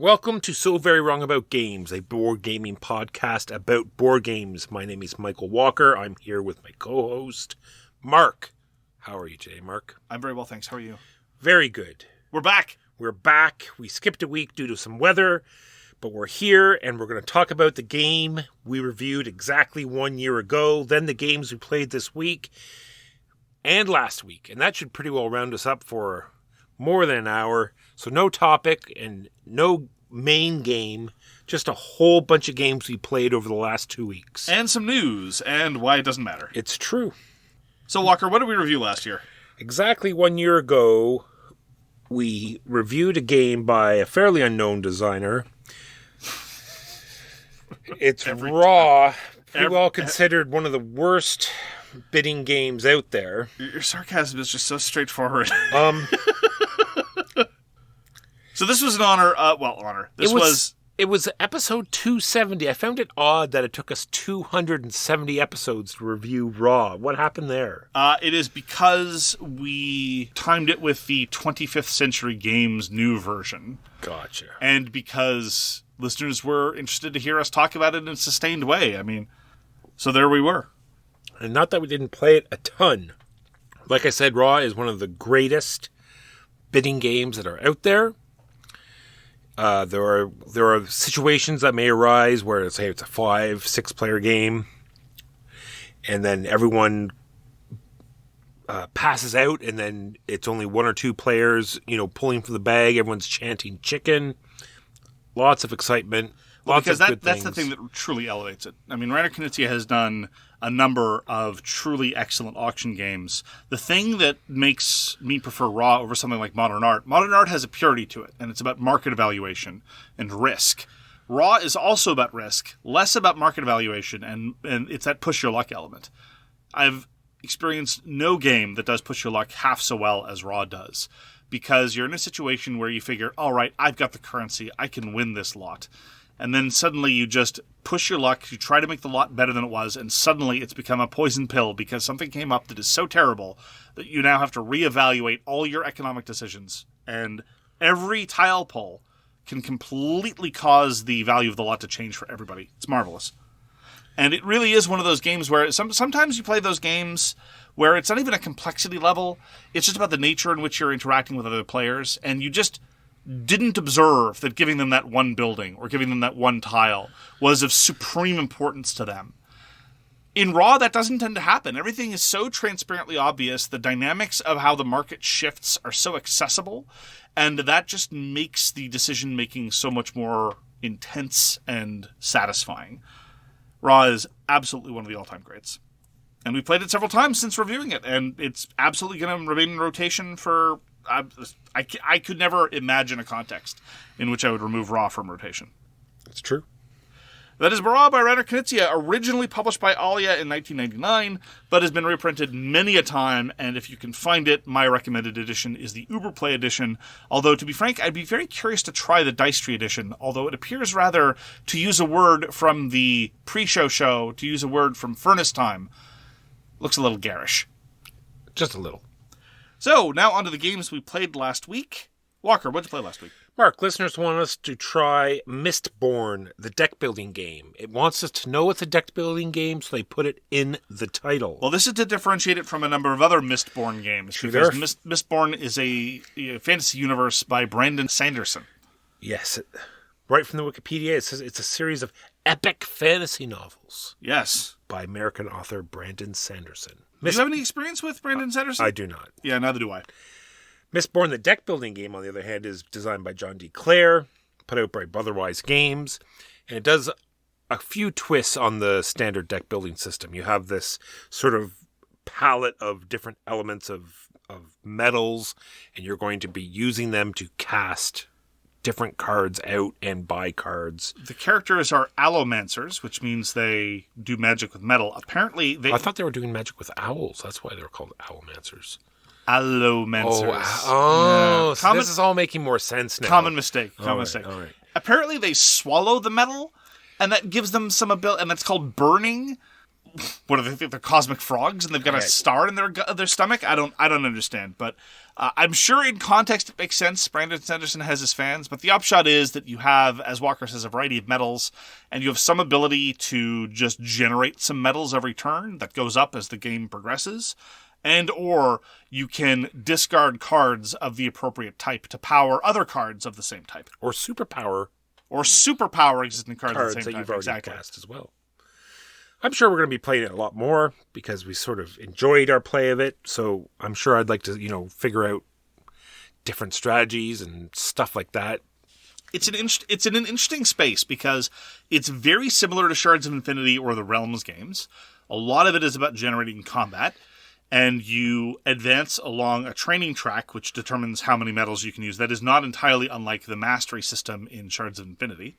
Welcome to So Very Wrong About Games, a board gaming podcast about board games. My name is Michael Walker. I'm here with my co-host, Mark. How are you today, Mark? I'm very well, thanks. How are you? Very good. We're back. We're back. We skipped a week due to some weather, but we're here, and we're going to talk about the game we reviewed exactly 1 year ago, then the games we played this week and last week. And that should pretty well round us up for more than an hour. So no topic and no main game, just a whole bunch of games we played over the last 2 weeks. And some news, and why it doesn't matter. It's true. So, Walker, what did we review last year? Exactly 1 year ago, we reviewed a game by a fairly unknown designer. It's Raw, pretty well considered one of the worst bidding games out there. Your sarcasm is just so straightforward. So this was an honor. It was episode 270. I found it odd that it took us 270 episodes to review Raw. What happened there? It is because we timed it with the 25th Century Games new version. Gotcha. And because listeners were interested to hear us talk about it in a sustained way. I mean, so there we were. And not that we didn't play it a ton. Like I said, Raw is one of the greatest bidding games that are out there. There are situations that may arise where, say, it's a 5-6 player game, and then everyone passes out, and then it's only one or two players, pulling for the bag. Everyone's chanting chicken. Lots of excitement. Because that's the thing that truly elevates it. I mean, Reiner Knizia has done a number of truly excellent auction games. The thing that makes me prefer Raw over something like Modern Art has a purity to it, and it's about market evaluation and risk. Raw is also about risk, less about market evaluation, and it's that push your luck element. I've experienced no game that does push your luck half so well as Raw does, because you're in a situation where you figure, all right, I've got the currency, I can win this lot. And then suddenly you just push your luck, you try to make the lot better than it was, and suddenly it's become a poison pill because something came up that is so terrible that you now have to reevaluate all your economic decisions. And every tile pull can completely cause the value of the lot to change for everybody. It's marvelous. And it really is one of those games where sometimes you play those games where it's not even a complexity level. It's just about the nature in which you're interacting with other players, and you just didn't observe that giving them that one building or giving them that one tile was of supreme importance to them. In Raw, that doesn't tend to happen. Everything is so transparently obvious. The dynamics of how the market shifts are so accessible, and that just makes the decision-making so much more intense and satisfying. Raw is absolutely one of the all-time greats. And we played it several times since reviewing it, and it's absolutely going to remain in rotation for... I could never imagine a context in which I would remove Raw from rotation. That's true. That is Raw by Reiner Knizia, originally published by Alea in 1999, but has been reprinted many a time, and if you can find it, my recommended edition is the Uberplay edition, although, to be frank, I'd be very curious to try the Dice Tree edition, although it appears rather, to use a word from the pre-show show, to use a word from Furnace Time, looks a little garish. Just a little. So, now onto the games we played last week. Walker, what did you play last week? Mark, listeners want us to try Mistborn, the deck-building game. It wants us to know it's a deck-building game, so they put it in the title. Well, this is to differentiate it from a number of other Mistborn games, because Mistborn is a fantasy universe by Brandon Sanderson. Yes. Right from the Wikipedia, it says it's a series of epic fantasy novels. Yes. By American author Brandon Sanderson. Do you have any experience with Brandon Sanderson? I do not. Yeah, neither do I. Mistborn, the deck-building game, on the other hand, is designed by John D. Clair, put out by Brotherwise Games, and it does a few twists on the standard deck-building system. You have this sort of palette of different elements of metals, and you're going to be using them to cast different cards out and buy cards. The characters are allomancers, which means they do magic with metal. Apparently, I thought they were doing magic with owls. That's why they were called allomancers. Allomancers. Oh, yeah. So this is all making more sense now. Common mistake. All right. Apparently, they swallow the metal, and that gives them some ability, and that's called burning. what do they think? They're cosmic frogs, and they've got a star in their stomach. I don't understand, but I'm sure in context it makes sense. Brandon Sanderson has his fans, but the upshot is that you have, as Walker says, a variety of metals, and you have some ability to just generate some metals every turn that goes up as the game progresses, and or you can discard cards of the appropriate type to power other cards of the same type, or superpower existing cards of the same that type. You've already cast as well. I'm sure we're going to be playing it a lot more because we sort of enjoyed our play of it. So I'm sure I'd like to, figure out different strategies and stuff like that. It's in an interesting space because it's very similar to Shards of Infinity or the Realms games. A lot of it is about generating combat, and you advance along a training track which determines how many metals you can use. That is not entirely unlike the mastery system in Shards of Infinity.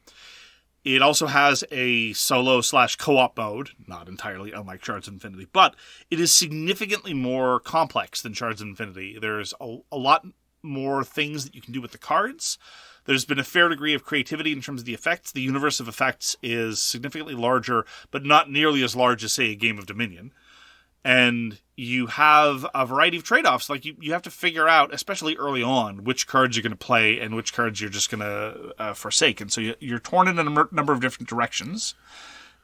It also has a solo/co-op mode, not entirely unlike Shards of Infinity, but it is significantly more complex than Shards of Infinity. There's a lot more things that you can do with the cards. There's been a fair degree of creativity in terms of the effects. The universe of effects is significantly larger, but not nearly as large as, say, a game of Dominion. And you have a variety of trade-offs. Like you have to figure out, especially early on, which cards you're going to play and which cards you're just going to forsake. And so you're torn in a number of different directions.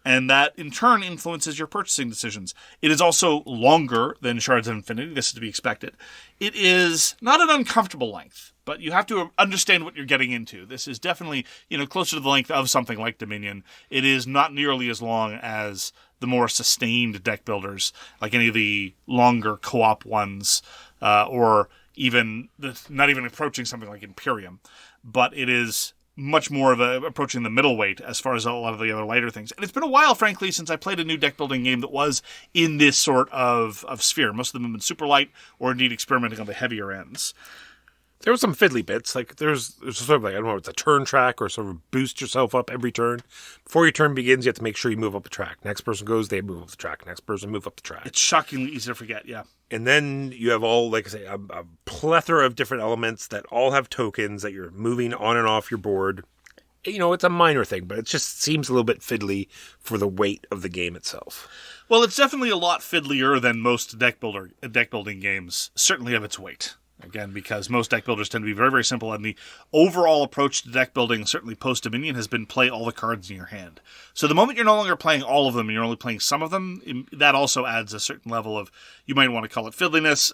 And that, in turn, influences your purchasing decisions. It is also longer than Shards of Infinity. This is to be expected. It is not an uncomfortable length, but you have to understand what you're getting into. This is definitely, closer to the length of something like Dominion. It is not nearly as long as the more sustained deck builders, like any of the longer co-op ones, or even not even approaching something like Imperium. But it is much more of approaching the middleweight as far as a lot of the other lighter things. And it's been a while, frankly, since I played a new deck building game that was in this sort of sphere. Most of them have been super light or indeed experimenting on the heavier ends. There were some fiddly bits, like there's sort of like, I don't know, it's a turn track or sort of boost yourself up every turn. Before your turn begins, you have to make sure you move up the track. Next person goes, they move up the track. Next person move up the track. It's shockingly easy to forget, yeah. And then you have all, like I say, a plethora of different elements that all have tokens that you're moving on and off your board. It's a minor thing, but it just seems a little bit fiddly for the weight of the game itself. Well, it's definitely a lot fiddlier than most deck building games, certainly of its weight. Again, because most deck builders tend to be very, very simple, and the overall approach to deck building, certainly post-Dominion, has been play all the cards in your hand. So the moment you're no longer playing all of them and you're only playing some of them, that also adds a certain level of, you might want to call it fiddliness.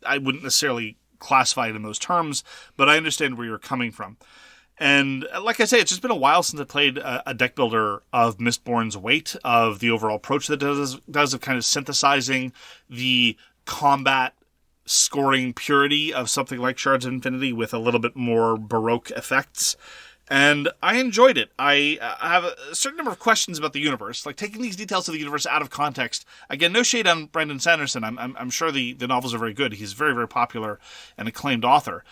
I wouldn't necessarily classify it in those terms, but I understand where you're coming from. And like I say, it's just been a while since I played a deck builder of Mistborn's weight, of the overall approach that it does of kind of synthesizing the combat scoring purity of something like Shards of Infinity with a little bit more Baroque effects. And I enjoyed it. I have a certain number of questions about the universe, like taking these details of the universe out of context. Again, no shade on Brandon Sanderson. I'm sure the novels are very good. He's a very, very popular and acclaimed author.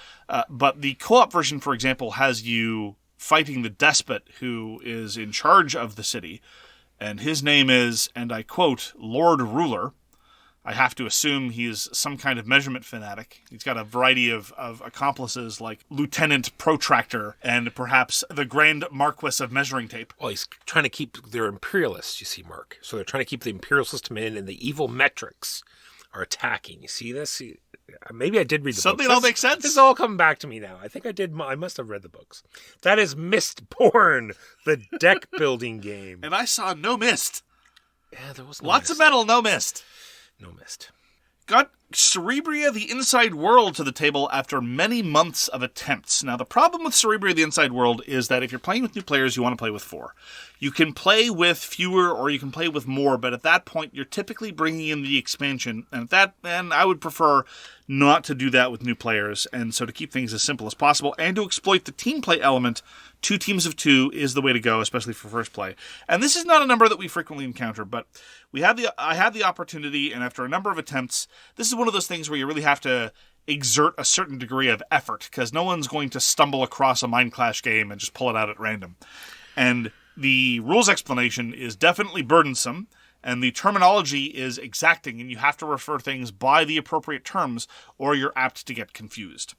But the co-op version, for example, has you fighting the despot who is in charge of the city. And his name is, and I quote, Lord Ruler. I have to assume he's some kind of measurement fanatic. He's got a variety of accomplices like Lieutenant Protractor and perhaps the Grand Marquis of Measuring Tape. Well, he's trying to keep their imperialists, you see, Mark. So they're trying to keep the imperial system in, and the evil metrics are attacking. You see this? Maybe I did read the Something books. All makes sense. This is all coming back to me now. I think I did. I must have read the books. That is Mistborn, the deck building game. And I saw no mist. Yeah, there was no lots mist. Of metal, no mist. No mist. Got Cerebria the Inside World to the table after many months of attempts. Now, the problem with Cerebria the Inside World is that if you're playing with new players, you want to play with 4. You can play with fewer or you can play with more, but at that point, you're typically bringing in the expansion. And I would prefer not to do that with new players. And so to keep things as simple as possible and to exploit the team play element, 2 teams of 2 is the way to go, especially for first play. And this is not a number that we frequently encounter, but I had the opportunity, and after a number of attempts, this is one of those things where you really have to exert a certain degree of effort, because no one's going to stumble across a Mindclash game and just pull it out at random. And the rules explanation is definitely burdensome, and the terminology is exacting, and you have to refer things by the appropriate terms, or you're apt to get confused.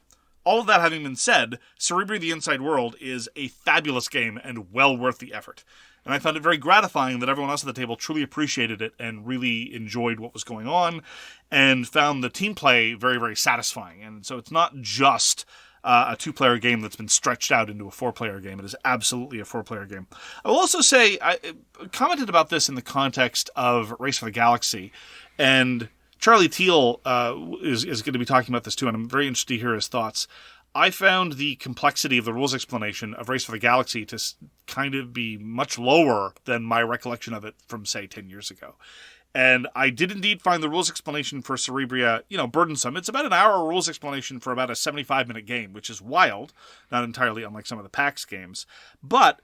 All of that having been said, Cerebria the Inside World is a fabulous game and well worth the effort. And I found it very gratifying that everyone else at the table truly appreciated it and really enjoyed what was going on and found the team play very, very satisfying. And so it's not just a 2-player game that's been stretched out into a 4-player game. It is absolutely a 4-player game. I will also say, I commented about this in the context of Race for the Galaxy, and Charlie Teal is going to be talking about this too, and I'm very interested to hear his thoughts. I found the complexity of the rules explanation of Race for the Galaxy to kind of be much lower than my recollection of it from, say, 10 years ago. And I did indeed find the rules explanation for Cerebria, burdensome. It's about an hour rules explanation for about a 75-minute game, which is wild, not entirely unlike some of the PAX games. But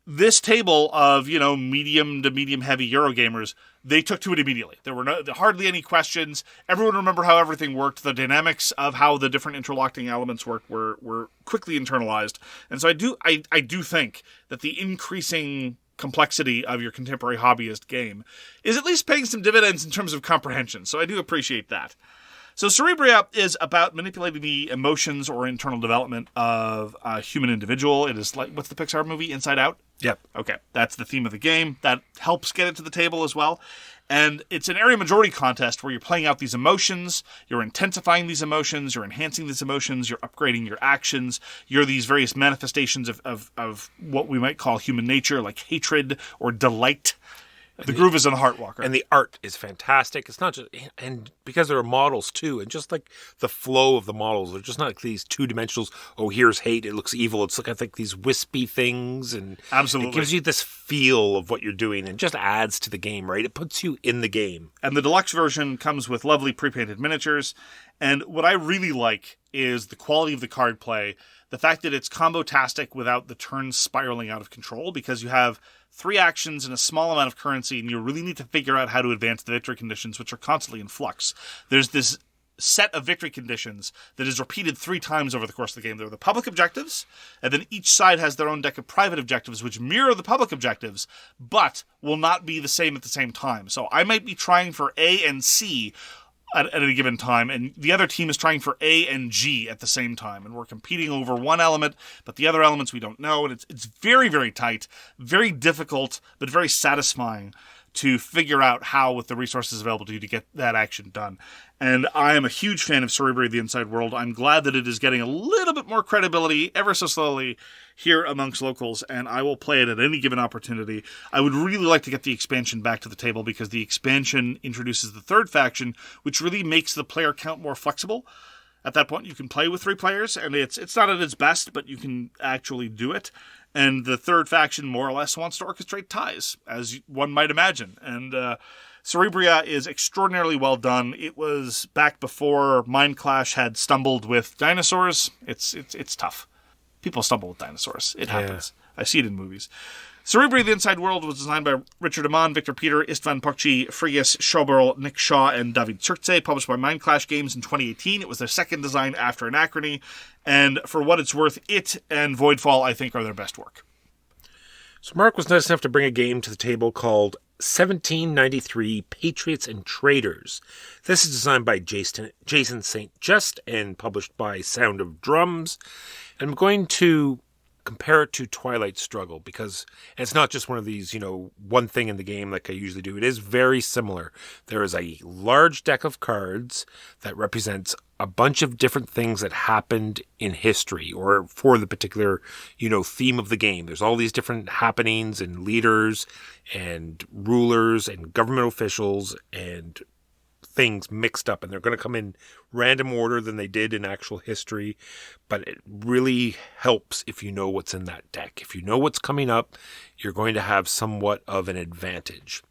this table of, medium to medium-heavy Eurogamers, they took to it immediately. There were hardly any questions. Everyone remembered how everything worked. The dynamics of how the different interlocking elements worked were quickly internalized. And so I do think that the increasing complexity of your contemporary hobbyist game is at least paying some dividends in terms of comprehension. So I do appreciate that. So Cerebria is about manipulating the emotions or internal development of a human individual. It is like, what's the Pixar movie, Inside Out? Yep. Okay, that's the theme of the game. That helps get it to the table as well. And it's an area majority contest where you're playing out these emotions, you're intensifying these emotions, you're enhancing these emotions, you're upgrading your actions, you're these various manifestations of what we might call human nature, like hatred or delight. The groove is in a Heartwalker. And the art is fantastic. It's not just, and because there are models too, and just like the flow of the models, they're just not like these two-dimensionals, oh, here's hate, it looks evil. It's like, I think, these wispy things, and absolutely, it gives you this feel of what you're doing and just adds to the game, right? It puts you in the game. And the deluxe version comes with lovely pre-painted miniatures. And what I really like is the quality of the card play, the fact that it's combo-tastic without the turns spiraling out of control, because you have 3 actions and a small amount of currency, and you really need to figure out how to advance the victory conditions, which are constantly in flux. There's this set of victory conditions that is repeated 3 times over the course of the game. There are the public objectives, and then each side has their own deck of private objectives, which mirror the public objectives, but will not be the same at the same time. So I might be trying for A and C at any given time, and the other team is trying for A and G at the same time, and we're competing over one element, but the other elements we don't know, and it's very, very tight, very difficult, but very satisfying to figure out how, with the resources available to you, to get that action done. And I am a huge fan of Cerebria: The Inside World. I'm glad that it is getting a little bit more credibility, ever so slowly, here amongst locals, and I will play it at any given opportunity. I would really like to get the expansion back to the table, because the expansion introduces the 3rd faction, which really makes the player count more flexible. At that point, you can play with 3 players, and it's not at its best, but you can actually do it. And the 3rd faction more or less wants to orchestrate ties, as one might imagine. And Cerebria is extraordinarily well done. It was back before Mindclash had stumbled with dinosaurs. It's tough. People stumble with dinosaurs. It happens. Yeah. I see it in movies. Cerebria: The Inside World was designed by Richard Amann, Viktor Peter, István, Pócsi, Frigyes, Schőberl, Nick Shaw, and Dávid Turczi, published by Mindclash Games in 2018. It was their 2nd design after Anachrony, and for what it's worth, it and Voidfall, I think, are their best work. So Mark was nice enough to bring a game to the table called 1793 Patriots and Traitors. This is designed by Jason St.Just and published by Sound of Drums. And I'm going to compare it to Twilight Struggle, because it's not just one of these, one thing in the game like I usually do. It is very similar. There is a large deck of cards that represents a bunch of different things that happened in history or for the particular, theme of the game. There's all these different happenings and leaders and rulers and government officials and things mixed up, and they're going to come in random order than they did in actual history, but it really helps if you know what's in that deck. If you know what's coming up, you're going to have somewhat of an advantage.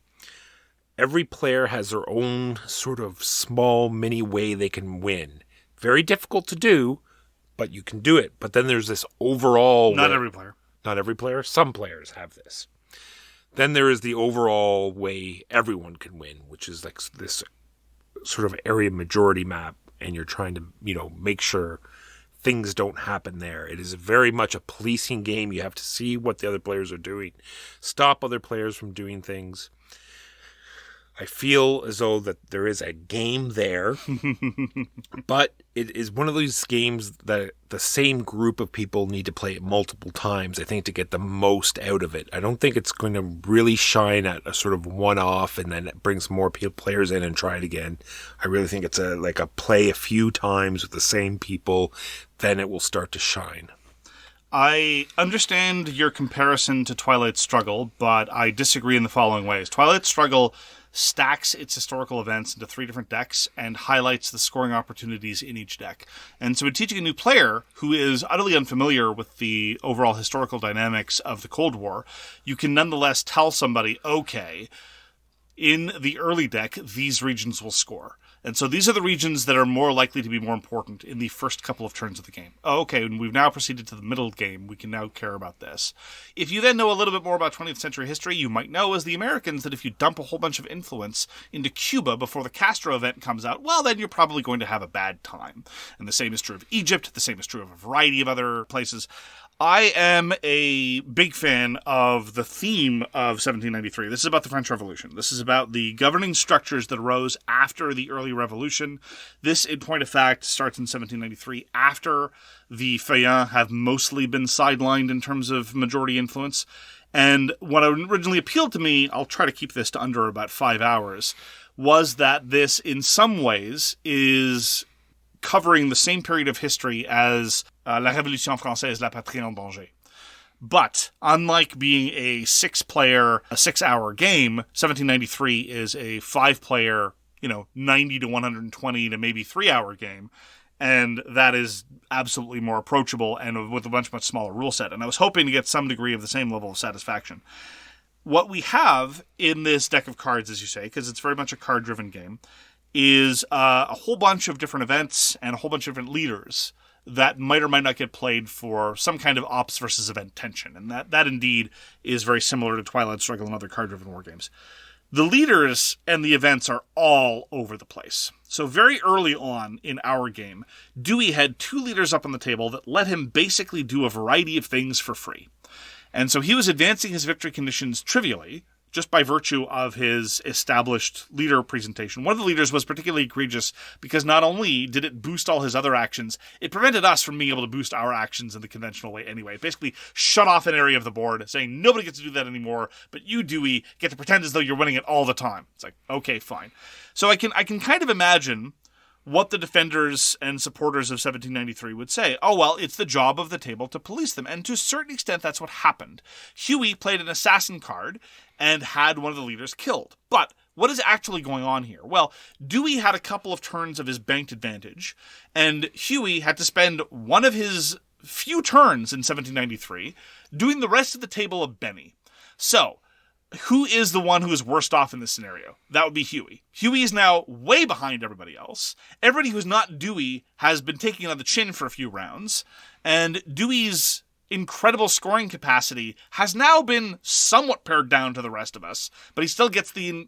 Every player has their own sort of small mini way they can win. Very difficult to do, but you can do it. But then there's this overall... Not every player. Not every player. Some players have this. Then there is the overall way everyone can win, which is like this sort of area majority map, and you're trying to, make sure things don't happen there. It is very much a policing game. You have to see what the other players are doing, stop other players from doing things. I feel as though that there is a game there, but it is one of those games that the same group of people need to play it multiple times, I think, to get the most out of it. I don't think it's going to really shine at a sort of one-off and then it brings more players in and try it again. I really think it's a play a few times with the same people, then it will start to shine. I understand your comparison to Twilight Struggle, but I disagree in the following ways. Twilight Struggle stacks its historical events into 3 different decks and highlights the scoring opportunities in each deck. And so in teaching a new player who is utterly unfamiliar with the overall historical dynamics of the Cold War, you can nonetheless tell somebody, okay, in the early deck, these regions will score. And so these are the regions that are more likely to be more important in the first couple of turns of the game. Oh, okay, and we've now proceeded to the middle game. We can now care about this. If you then know a little bit more about 20th century history, you might know, as the Americans, that if you dump a whole bunch of influence into Cuba before the Castro event comes out, well, then you're probably going to have a bad time. And the same is true of Egypt. The same is true of a variety of other places. I am a big fan of the theme of 1793. This is about the French Revolution. This is about the governing structures that arose after the early revolution. This, in point of fact, starts in 1793 after the Feuillants have mostly been sidelined in terms of majority influence. And what originally appealed to me, I'll try to keep this to under about 5 hours, was that this, in some ways, is covering the same period of history as La Révolution Française, La Patrie en Danger. But, unlike being a 6-hour game, 1793 is a 5-player, 90 to 120 to maybe 3-hour game. And that is absolutely more approachable and with a much smaller rule set. And I was hoping to get some degree of the same level of satisfaction. What we have in this deck of cards, as you say, because it's very much a card-driven game, is a whole bunch of different events and a whole bunch of different leaders that might or might not get played for some kind of ops versus event tension. And that indeed is very similar to Twilight Struggle and other card-driven war games. The leaders and the events are all over the place. So very early on in our game, Dewey had 2 leaders up on the table that let him basically do a variety of things for free. And so he was advancing his victory conditions trivially, just by virtue of his established leader presentation. One of the leaders was particularly egregious because not only did it boost all his other actions, it prevented us from being able to boost our actions in the conventional way anyway. It basically shut off an area of the board, saying nobody gets to do that anymore, but you, Dewey, get to pretend as though you're winning it all the time. It's like, okay, fine. So I can kind of imagine what the defenders and supporters of 1793 would say. Oh, well, it's the job of the table to police them. And to a certain extent, that's what happened. Huey played an assassin card and had one of the leaders killed. But what is actually going on here? Well, Dewey had a couple of turns of his banked advantage, and Huey had to spend one of his few turns in 1793 doing the rest of the table a Benny. So, who is the one who is worst off in this scenario? That would be Huey. Huey is now way behind everybody else. Everybody who's not Dewey has been taking it on the chin for a few rounds, and Dewey's incredible scoring capacity has now been somewhat pared down to the rest of us, but he still gets the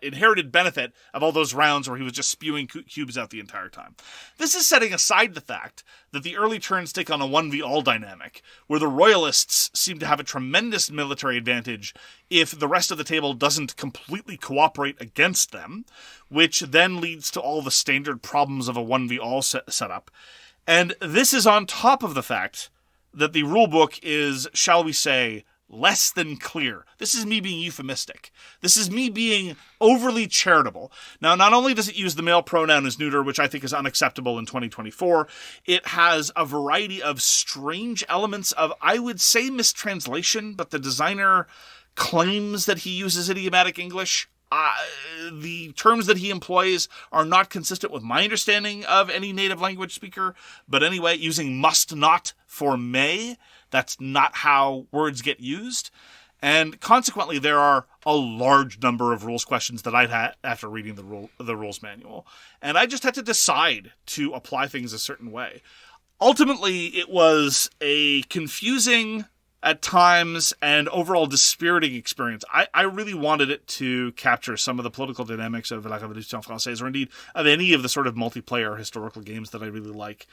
inherited benefit of all those rounds where he was just spewing cubes out the entire time. This is setting aside the fact that the early turns take on a 1v-all dynamic, where the royalists seem to have a tremendous military advantage if the rest of the table doesn't completely cooperate against them, which then leads to all the standard problems of a 1v-all setup. And this is on top of the fact that the rulebook is, shall we say, less than clear. This is me being euphemistic. This is me being overly charitable. Now, not only does it use the male pronoun as neuter, which I think is unacceptable in 2024, it has a variety of strange elements of, I would say, mistranslation, but the designer claims that he uses idiomatic English. The terms that he employs are not consistent with my understanding of any native language speaker, but anyway, using must not for may, that's not how words get used. And consequently, there are a large number of rules questions that I'd had after reading the rules manual. And I just had to decide to apply things a certain way. Ultimately, it was a confusing at times and overall dispiriting experience. I really wanted it to capture some of the political dynamics of La Révolution Française, or indeed of any of the sort of multiplayer historical games that I really like.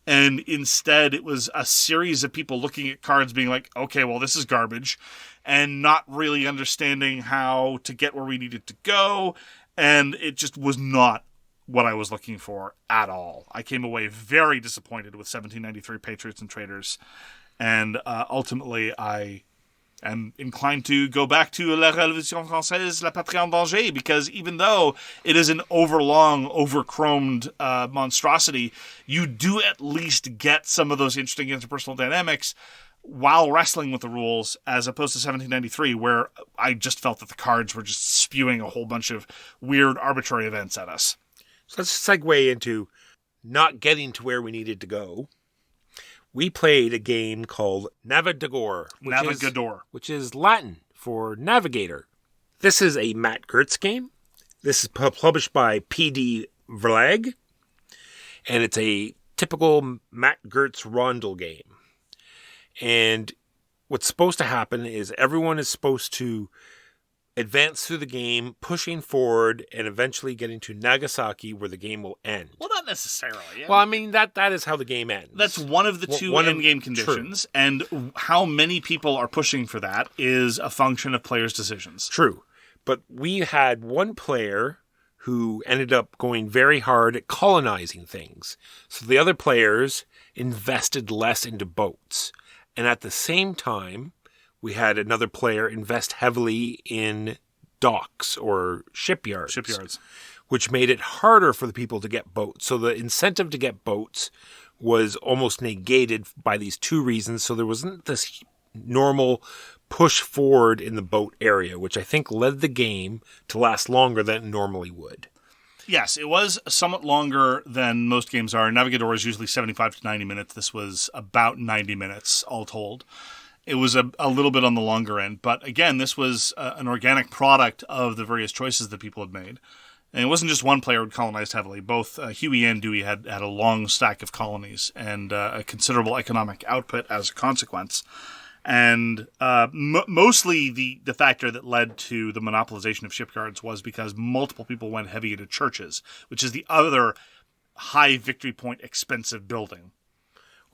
And instead, it was a series of people looking at cards being like, okay, well, this is garbage, and not really understanding how to get where we needed to go. And it just was not what I was looking for at all. I came away very disappointed with 1793 Patriots and Traitors. And ultimately, I am inclined to go back to La Révolution Française, La Patrie en Danger, because even though it is an overlong, overchromed monstrosity, you do at least get some of those interesting interpersonal dynamics while wrestling with the rules, as opposed to 1793, where I just felt that the cards were just spewing a whole bunch of weird, arbitrary events at us. So let's segue into not getting to where we needed to go. We played a game called Navegador. Which is Latin for navigator. This is a Matt Gerdts game. This is published by PD-Verlag. And it's a typical Matt Gerdts rondel game. And what's supposed to happen is everyone is supposed to advance through the game, pushing forward, and eventually getting to Nagasaki, where the game will end. Well, not necessarily. Well, I mean, that is how the game ends. That's one of the two end-game conditions, true. And how many people are pushing for that is a function of players' decisions. True. But we had one player who ended up going very hard at colonizing things. So the other players invested less into boats. And at the same time, we had another player invest heavily in docks or shipyards, which made it harder for the people to get boats. So the incentive to get boats was almost negated by these two reasons. So there wasn't this normal push forward in the boat area, which I think led the game to last longer than it normally would. Yes, it was somewhat longer than most games are. Navegador is usually 75 to 90 minutes. This was about 90 minutes all told. It was a little bit on the longer end. But again, this was an organic product of the various choices that people had made. And it wasn't just one player who colonized heavily. Both Huey and Dewey had a long stack of colonies and a considerable economic output as a consequence. And mostly the factor that led to the monopolization of shipyards was because multiple people went heavy into churches, which is the other high victory point expensive building.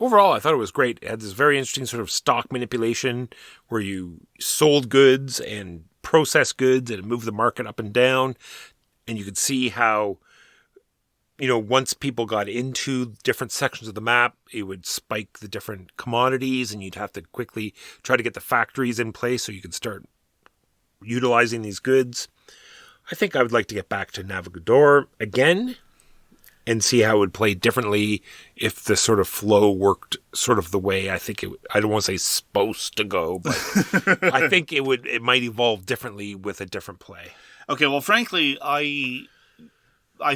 Overall, I thought it was great. It had this very interesting sort of stock manipulation where you sold goods and processed goods and moved the market up and down. And you could see how, once people got into different sections of the map, it would spike the different commodities and you'd have to quickly try to get the factories in place so you could start utilizing these goods. I think I would like to get back to Navegador again and see how it would play differently if the sort of flow worked sort of the way I think I don't want to say supposed to go, but I think it might evolve differently with a different play. Okay, well, frankly, I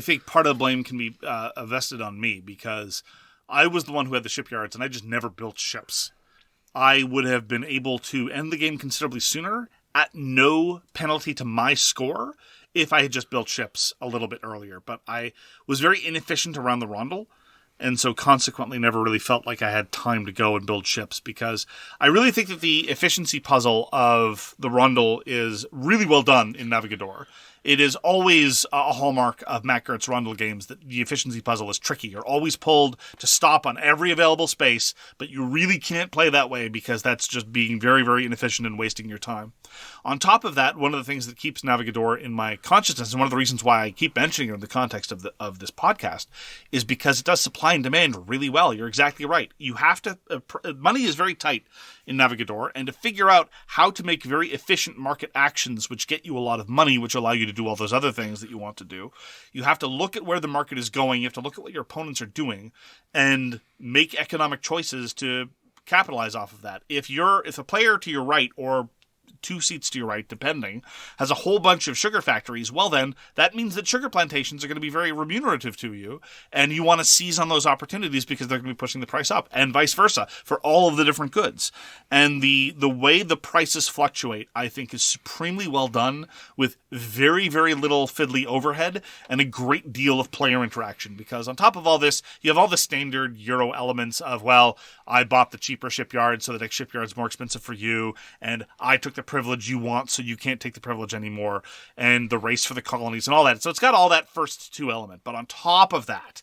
think part of the blame can be vested on me because I was the one who had the shipyards and I just never built ships. I would have been able to end the game considerably sooner at no penalty to my score if I had just built ships a little bit earlier. But I was very inefficient around the rondel, and so consequently never really felt like I had time to go and build ships, because I really think that the efficiency puzzle of the rondel is really well done in Navegador. It is always a hallmark of Matt Gerdts rondel games that the efficiency puzzle is tricky. You're always pulled to stop on every available space, but you really can't play that way because that's just being very, very inefficient and wasting your time. On top of that, one of the things that keeps Navegador in my consciousness, and one of the reasons why I keep mentioning it in the context of this podcast, is because it does supply and demand really well. You're exactly right. You have to money is very tight in Navegador, and to figure out how to make very efficient market actions which get you a lot of money, which allow you to do all those other things that you want to do, you have to look at where the market is going, you have to look at what your opponents are doing, and make economic choices to capitalize off of that. If a player to your right or 2 seats to your right, depending, has a whole bunch of sugar factories, well then, that means that sugar plantations are going to be very remunerative to you, and you want to seize on those opportunities because they're going to be pushing the price up, and vice versa, for all of the different goods. And the way the prices fluctuate, I think, is supremely well done, with very, very little fiddly overhead, and a great deal of player interaction, because on top of all this, you have all the standard Euro elements of, well, I bought the cheaper shipyard, so the next shipyard's more expensive for you, and I took the privilege you want, so you can't take the privilege anymore, and the race for the colonies and all that. So it's got all that first 2 element, but on top of that,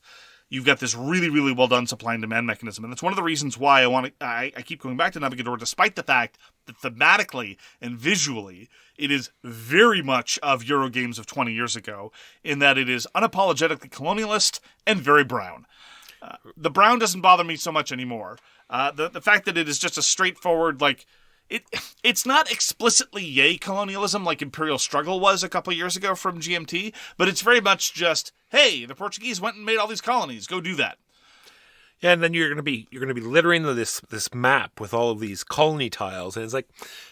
you've got this really, really well done supply and demand mechanism, and that's one of the reasons why I keep going back to Navegador, despite the fact that thematically and visually, it is very much of Euro games of 20 years ago, in that it is unapologetically colonialist and very brown. The brown doesn't bother me so much anymore. The fact that it is just a straightforward, like, it's not explicitly yay colonialism like Imperial Struggle was a couple years ago from GMT, but it's very much just, hey, the Portuguese went and made all these colonies, go do that. Yeah, and then you're gonna be littering this map with all of these colony tiles, and it's like,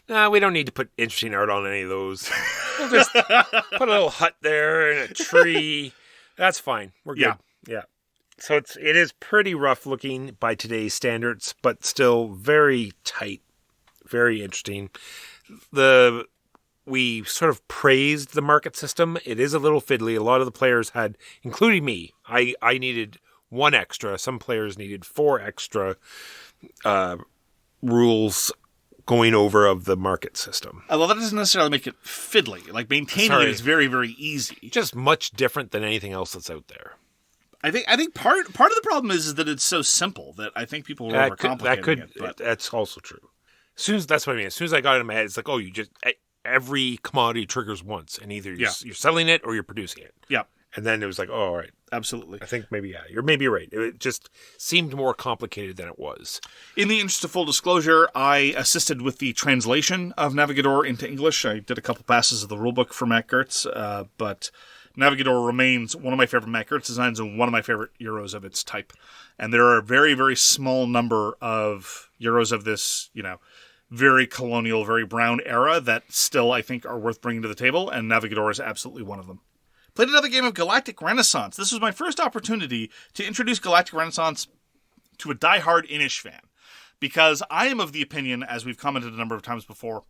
nah, we don't need to put interesting art on any of those. We'll just put a little hut there and a tree. That's fine. We're good. Yeah. So it is pretty rough looking by today's standards, but still very tight, very interesting. We sort of praised the market system. It is a little fiddly. A lot of the players had, including me, I needed 1 extra. Some players needed 4 extra rules going over of the market system. Well, that doesn't necessarily make it fiddly. Like, maintaining it is very, very easy. Just much different than anything else that's out there. I think part of the problem is that it's so simple that I think people are overcomplicating it. But that's also true. That's what I mean. As soon as I got it in my head, it's like, oh, every commodity triggers once, and either you're selling it or you're producing it. Yeah. And then it was like, oh, all right. Absolutely. I think you're maybe right. It just seemed more complicated than it was. In the interest of full disclosure, I assisted with the translation of Navegador into English. I did a couple passes of the rulebook for Matt Gerdts, but Navegador remains one of my favorite Matt Gerdts designs and one of my favorite Euros of its type. And there are a very, very small number of Euros of this, very colonial, very brown era that still, I think, are worth bringing to the table, and Navegador is absolutely one of them. Played another game of Galactic Renaissance. This was my first opportunity to introduce Galactic Renaissance to a diehard Inish fan, because I am of the opinion, as we've commented a number of times before,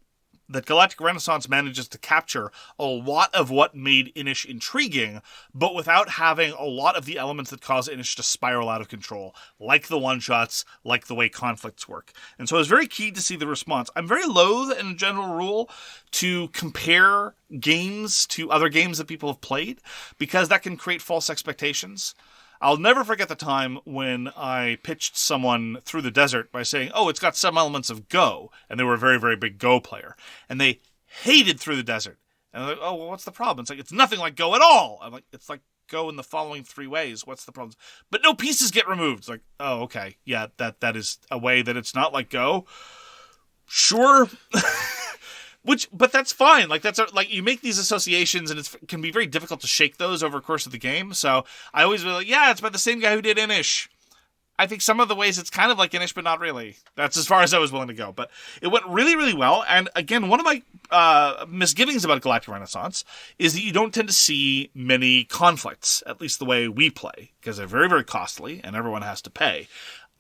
that Galactic Renaissance manages to capture a lot of what made Inish intriguing, but without having a lot of the elements that cause Inish to spiral out of control, like the one-shots, like the way conflicts work. And so I was very keen to see the response. I'm very loath, in a general rule, to compare games to other games that people have played, because that can create false expectations. I'll never forget the time when I pitched someone Through the Desert by saying, oh, it's got some elements of Go, and they were a very, very big Go player. And they hated Through the Desert. And they're like, oh, well, what's the problem? It's like, it's nothing like Go at all. I'm like, it's like Go in the following 3 ways. What's the problem? But no pieces get removed. It's like, oh, okay. Yeah, that is a way that it's not like Go. Sure. But that's fine. Like, you make these associations, and it can be very difficult to shake those over the course of the game. So I always be like, yeah, it's by the same guy who did Inish. I think some of the ways it's kind of like Inish, but not really. That's as far as I was willing to go. But it went really, really well. And again, one of my misgivings about Galactic Renaissance is that you don't tend to see many conflicts, at least the way we play, because they're very, very costly, and everyone has to pay.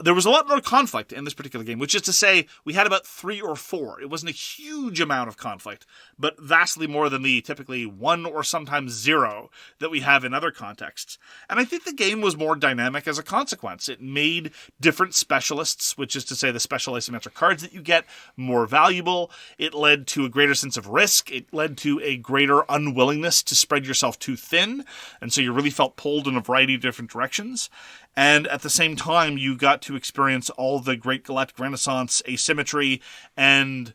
There was a lot more conflict in this particular game, which is to say we had about 3 or 4. It wasn't a huge amount of conflict, but vastly more than the typically 1 or sometimes 0 that we have in other contexts. And I think the game was more dynamic as a consequence. It made different specialists, which is to say the special asymmetric cards that you get, more valuable. It led to a greater sense of risk. It led to a greater unwillingness to spread yourself too thin, and so you really felt pulled in a variety of different directions. And at the same time, you got to experience all the great Galactic Renaissance asymmetry and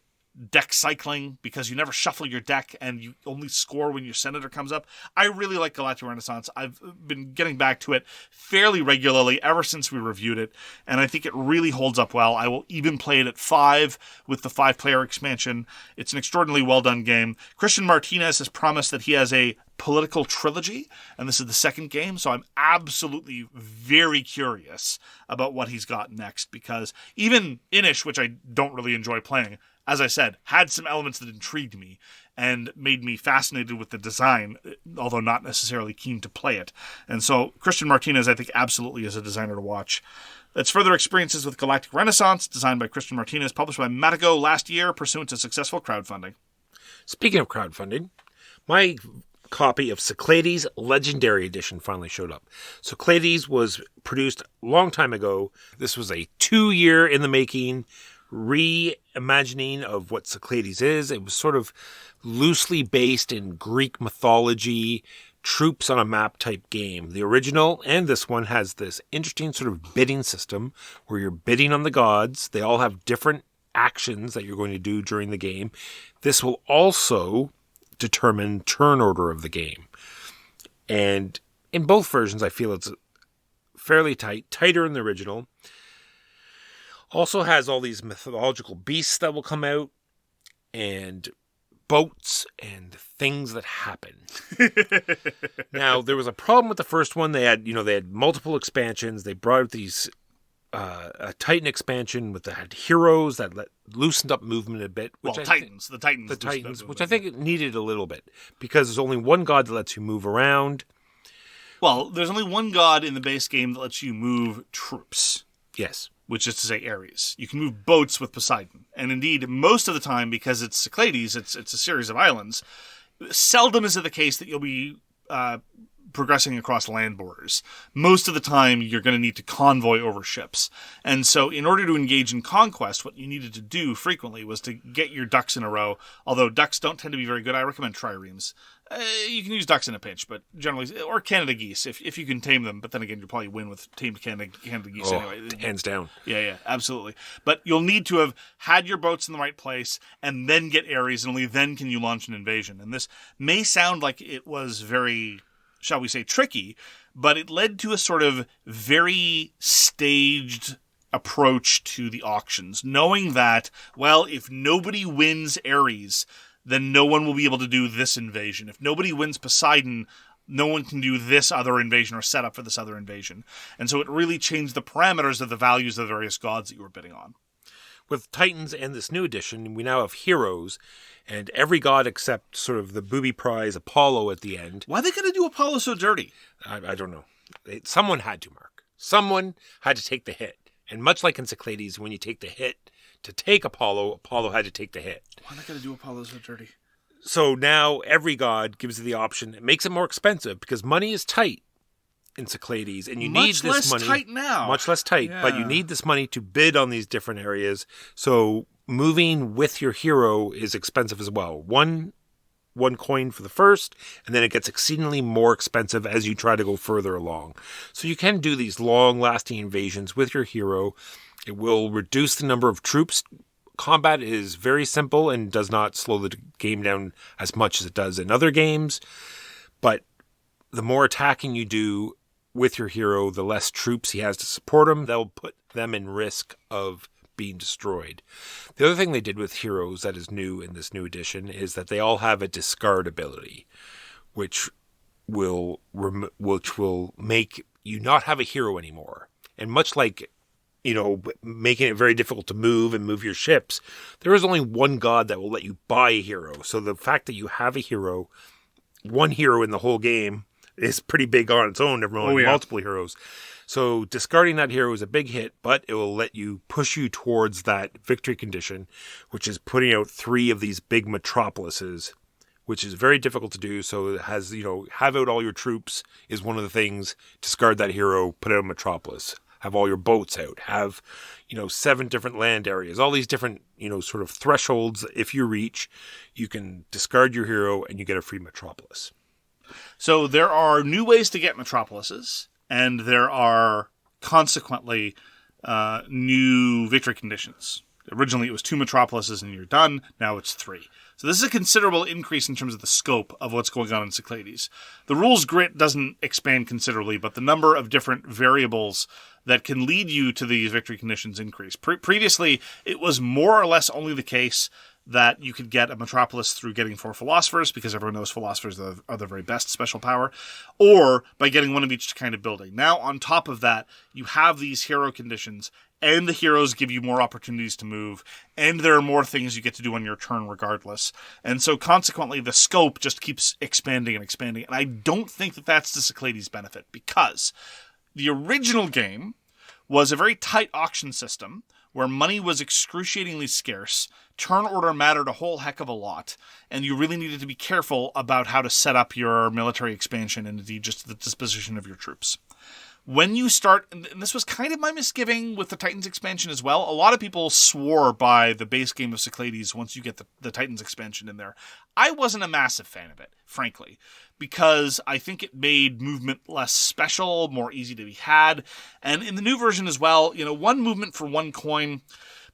deck cycling, because you never shuffle your deck and you only score when your senator comes up. I really like Galactic Renaissance. I've been getting back to it fairly regularly ever since we reviewed it, and I think it really holds up well. I will even play it at 5 with the 5-player expansion. It's an extraordinarily well-done game. Christian Martinez has promised that he has a political trilogy, and this is the 2nd game, so I'm absolutely very curious about what he's got next, because even Inish, which I don't really enjoy playing, as I said, had some elements that intrigued me and made me fascinated with the design, although not necessarily keen to play it. And so Christian Martinez, I think, absolutely is a designer to watch. Its further experiences with Galactic Renaissance, designed by Christian Martinez, published by Matagot last year, pursuant to successful crowdfunding. Speaking of crowdfunding, my copy of Cyclades Legendary Edition finally showed up. Cyclades was produced a long time ago. This was a 2-year in the making reimagining of what Cyclades is. It was sort of loosely based in Greek mythology, troops on a map type game. The original and this one has this interesting sort of bidding system where you're bidding on the gods. They all have different actions that you're going to do during the game. This will also determine turn order of the game. And in both versions, I feel it's fairly tighter in the original. Also has all these mythological beasts that will come out and boats and things that happen. Now, there was a problem with the first one. They had multiple expansions. They brought out these a Titan expansion that had heroes that loosened up movement a bit. The Titans, which I think it needed a little bit because there's only one god that lets you move around. Well, there's only one god in the base game that lets you move troops. Yes. Which is to say Ares. You can move boats with Poseidon. And indeed, most of the time, because it's Cyclades, it's a series of islands, seldom is it the case that you'll be progressing across land borders. Most of the time, you're going to need to convoy over ships. And so in order to engage in conquest, what you needed to do frequently was to get your ducks in a row. Although ducks don't tend to be very good, I recommend triremes. You can use ducks in a pinch, but generally, or Canada geese, if you can tame them. But then again, you'll probably win with tamed Canada geese anyway. Hands down. Yeah, absolutely. But you'll need to have had your boats in the right place and then get Ares, and only then can you launch an invasion. And this may sound like it was very, shall we say, tricky, but it led to a sort of very staged approach to the auctions, knowing that, well, if nobody wins Ares, then no one will be able to do this invasion. If nobody wins Poseidon, no one can do this other invasion or set up for this other invasion. And so it really changed the parameters of the values of the various gods that you were bidding on. With Titans and this new edition, we now have heroes, and every god except sort of the booby prize Apollo at the end. Why are they going to do Apollo so dirty? I don't know. Someone had to, Mark. Someone had to take the hit. And much like in Cyclades, when you take the hit to take Apollo had to take the hit. Why are they going to do Apollo so dirty? So now every god gives you the option. It makes it more expensive because money is tight in Cyclades, and you need this money. Much less tight now. Much less tight, yeah. But you need this money to bid on these different areas. So moving with your hero is expensive as well. One coin for the first, and then it gets exceedingly more expensive as you try to go further along. So you can do these long-lasting invasions with your hero. It will reduce the number of troops. Combat is very simple and does not slow the game down as much as it does in other games. But the more attacking you do with your hero, the less troops he has to support him. That'll put them in risk of being destroyed. The other thing they did with heroes that is new in this new edition is that they all have a discard ability, which will make you not have a hero anymore. And much like, making it very difficult to move and move your ships, there is only one god that will let you buy a hero. So the fact that you have a hero, one hero in the whole game, is pretty big on its own. Everyone multiple heroes. So discarding that hero is a big hit, but it will let you push you towards that victory condition, which is putting out 3 of these big metropolises, which is very difficult to do. So it has, have out all your troops is one of the things. Discard that hero, put out a metropolis. Have all your boats out, have, 7 different land areas, all these different, sort of thresholds. If you reach, you can discard your hero and you get a free metropolis. So there are new ways to get metropolises, and there are consequently new victory conditions. Originally it was 2 metropolises and you're done. Now it's 3. So this is a considerable increase in terms of the scope of what's going on in Cyclades. The rules grid doesn't expand considerably, but the number of different variables that can lead you to these victory conditions increase. Previously, it was more or less only the case that you could get a Metropolis through getting 4 Philosophers, because everyone knows Philosophers are the very best special power, or by getting one of each kind of building. Now, on top of that, you have these hero conditions, and the heroes give you more opportunities to move, and there are more things you get to do on your turn regardless. And so, consequently, the scope just keeps expanding and expanding, and I don't think that that's to Cyclades' benefit, because the original game was a very tight auction system, where money was excruciatingly scarce, turn order mattered a whole heck of a lot, and you really needed to be careful about how to set up your military expansion and indeed just the disposition of your troops. When you start, and this was kind of my misgiving with the Titans expansion as well, a lot of people swore by the base game of Cyclades once you get the Titans expansion in there. I wasn't a massive fan of it, frankly, because I think it made movement less special, more easy to be had, and in the new version as well, one movement for one coin.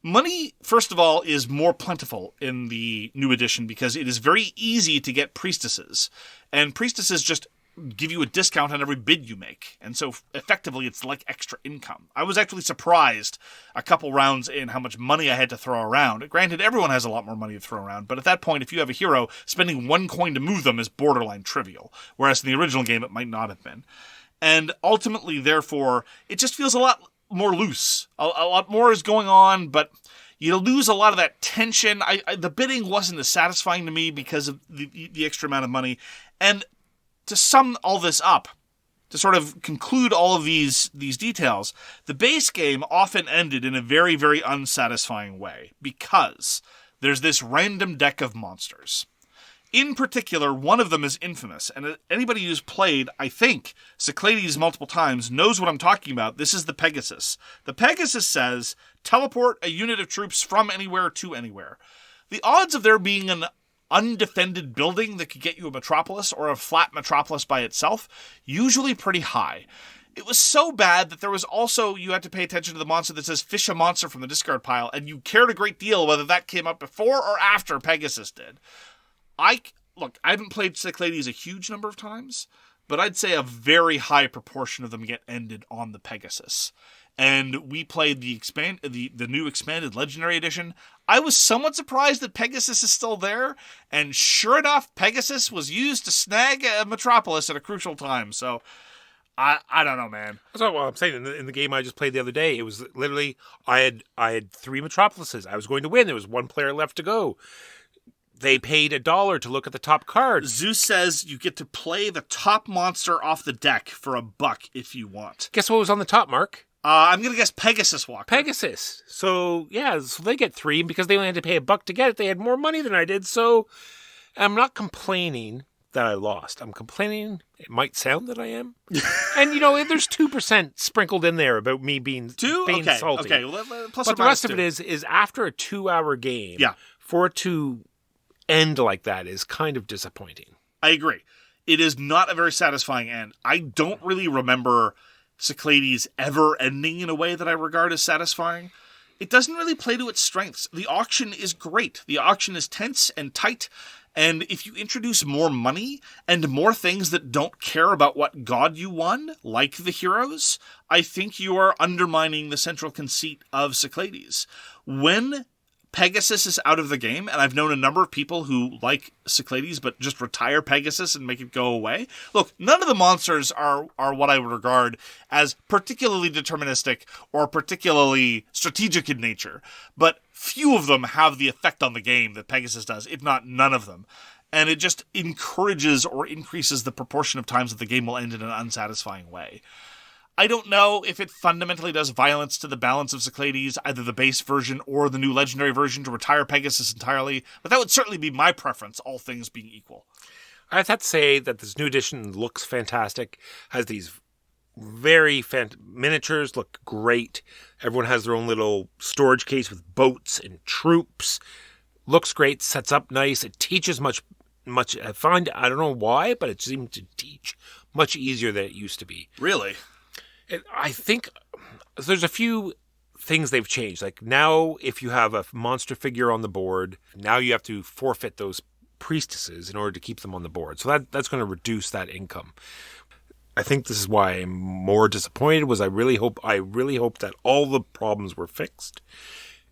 Money, first of all, is more plentiful in the new edition because it is very easy to get priestesses, and priestesses just give you a discount on every bid you make. And so effectively it's like extra income. I was actually surprised a couple rounds in how much money I had to throw around. Granted, everyone has a lot more money to throw around, but at that point, if you have a hero, spending 1 coin to move them is borderline trivial, whereas in the original game it might not have been. And ultimately, therefore, it just feels a lot more loose. A lot more is going on, but you lose a lot of that tension. The bidding wasn't as satisfying to me because of the extra amount of money. And to sum all this up, to sort of conclude all of these details, the base game often ended in a very, very unsatisfying way because there's this random deck of monsters. In particular, one of them is infamous, and anybody who's played, I think, Cyclades multiple times knows what I'm talking about. This is the Pegasus. The Pegasus says, teleport a unit of troops from anywhere to anywhere. The odds of there being an undefended building that could get you a Metropolis or a flat Metropolis by itself, usually pretty high. It was so bad that there was also, you had to pay attention to the monster that says fish a monster from the discard pile, and you cared a great deal whether that came up before or after Pegasus did. I haven't played Cyclades a huge number of times, but I'd say a very high proportion of them get ended on the Pegasus. And we played the new expanded Legendary Edition. I was somewhat surprised that Pegasus is still there, and sure enough, Pegasus was used to snag a Metropolis at a crucial time. So, I don't know, man. That's what I'm saying. In the game I just played the other day, it was literally, I had 3 Metropolises. I was going to win. There was 1 player left to go. They paid $1 to look at the top card. Zeus says you get to play the top monster off the deck for $1 if you want. Guess what was on the top, Mark? I'm going to guess Pegasus Walker. Pegasus. So, yeah, so they get 3, because they only had to pay $1 to get it. They had more money than I did, so I'm not complaining that I lost. I'm complaining, it might sound that I am. And, there's 2% sprinkled in there about me being salty. Okay. Well, plus but the rest of it is after a 2-hour game, for it to end like that is kind of disappointing. I agree. It is not a very satisfying end. I don't really remember Cyclades ever ending in a way that I regard as satisfying. It doesn't really play to its strengths. The auction is great. The auction is tense and tight, and if you introduce more money and more things that don't care about what god you won, like the heroes, I think you are undermining the central conceit of Cyclades. When Pegasus is out of the game, and I've known a number of people who like Cyclades but just retire Pegasus and make it go away. Look, none of the monsters are what I would regard as particularly deterministic or particularly strategic in nature, but few of them have the effect on the game that Pegasus does, if not none of them. And it just encourages or increases the proportion of times that the game will end in an unsatisfying way. I don't know if it fundamentally does violence to the balance of Cyclades, either the base version or the new legendary version, to retire Pegasus entirely, but that would certainly be my preference, all things being equal. I have to say that this new edition looks fantastic, has these very miniatures, look great. Everyone has their own little storage case with boats and troops. Looks great, sets up nice. It teaches much. I don't know why, but it seemed to teach much easier than it used to be. Really? I think there's a few things they've changed. Like now, if you have a monster figure on the board, now you have to forfeit those priestesses in order to keep them on the board. So that's going to reduce that income. I think this is why I'm more disappointed. I really hope that all the problems were fixed,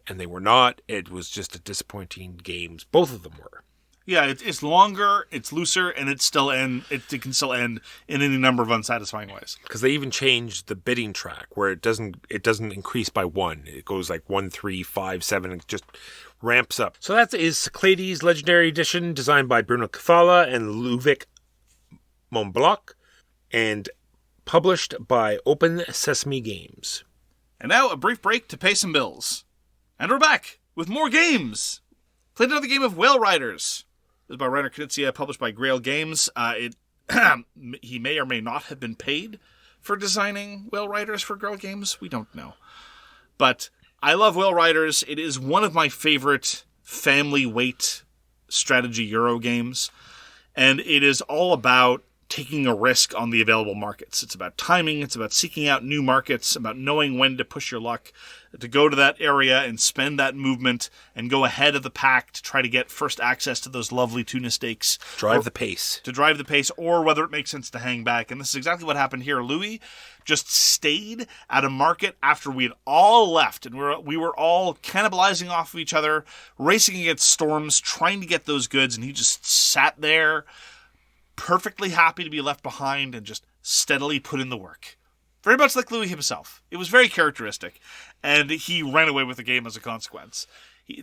and they were not. It was just a disappointing games. Both of them were. Yeah, it's longer, it's looser, and it can still end in any number of unsatisfying ways. Because they even changed the bidding track where it doesn't increase by 1. It goes like 1, 3, 5, 7, and it just ramps up. So that is Cyclades Legendary Edition, designed by Bruno Cathala and Ludovic Maublanc, and published by Open Sesame Games. And now a brief break to pay some bills. And we're back with more games. Played another game of Whale Riders. This is by Reiner Knizia, published by Grail Games. He may or may not have been paid for designing Whale Riders for Grail Games. We don't know. But I love Whale Riders. It is one of my favorite family weight strategy Euro games. And it is all about taking a risk on the available markets. It's about timing. It's about seeking out new markets, about knowing when to push your luck, to go to that area and spend that movement and go ahead of the pack to try to get first access to those lovely tuna steaks. Drive the pace. To drive the pace, or whether it makes sense to hang back. And this is exactly what happened here. Louis just stayed at a market after we had all left, and we were all cannibalizing off of each other, racing against storms, trying to get those goods, and he just sat there, perfectly happy to be left behind and just steadily put in the work. Very much like Louis himself. It was very characteristic. And he ran away with the game as a consequence.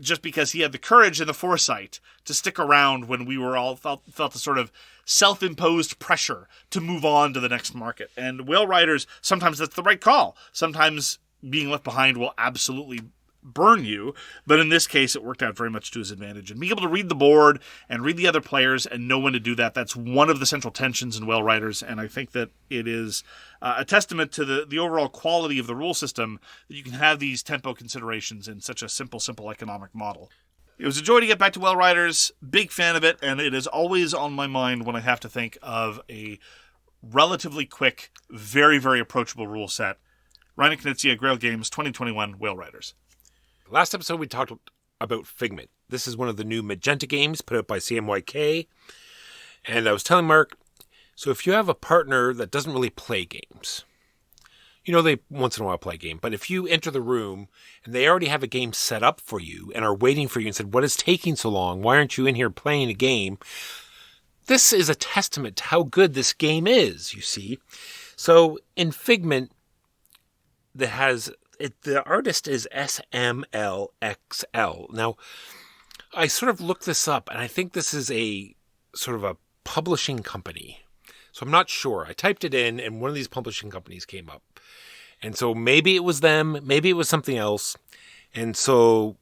Just because he had the courage and the foresight to stick around when we were all felt the sort of self-imposed pressure to move on to the next market. And Whale Riders, sometimes that's the right call. Sometimes being left behind will absolutely burn you, but in this case it worked out very much to his advantage. And being able to read the board and read the other players and know when to do that's one of the central tensions in Whale Riders, and I think that it is a testament to the overall quality of the rule system that you can have these tempo considerations in such a simple economic model. It was a joy to get back to Whale Riders, big fan of it, and it is always on my mind when I have to think of a relatively quick, very, very approachable rule set. Reiner Knizia, Grail Games, 2021, Whale Riders. Last episode, we talked about Figment. This is one of the new Magenta games put out by CMYK. And I was telling Mark, so if you have a partner that doesn't really play games, they once in a while play a game, but if you enter the room and they already have a game set up for you and are waiting for you and said, what is taking so long? Why aren't you in here playing a game? This is a testament to how good this game is, you see. So in Figment, the artist is SMLXL. Now, I sort of looked this up, and I think this is a sort of a publishing company. So I'm not sure. I typed it in, and one of these publishing companies came up. And so maybe it was them, maybe it was something else. And so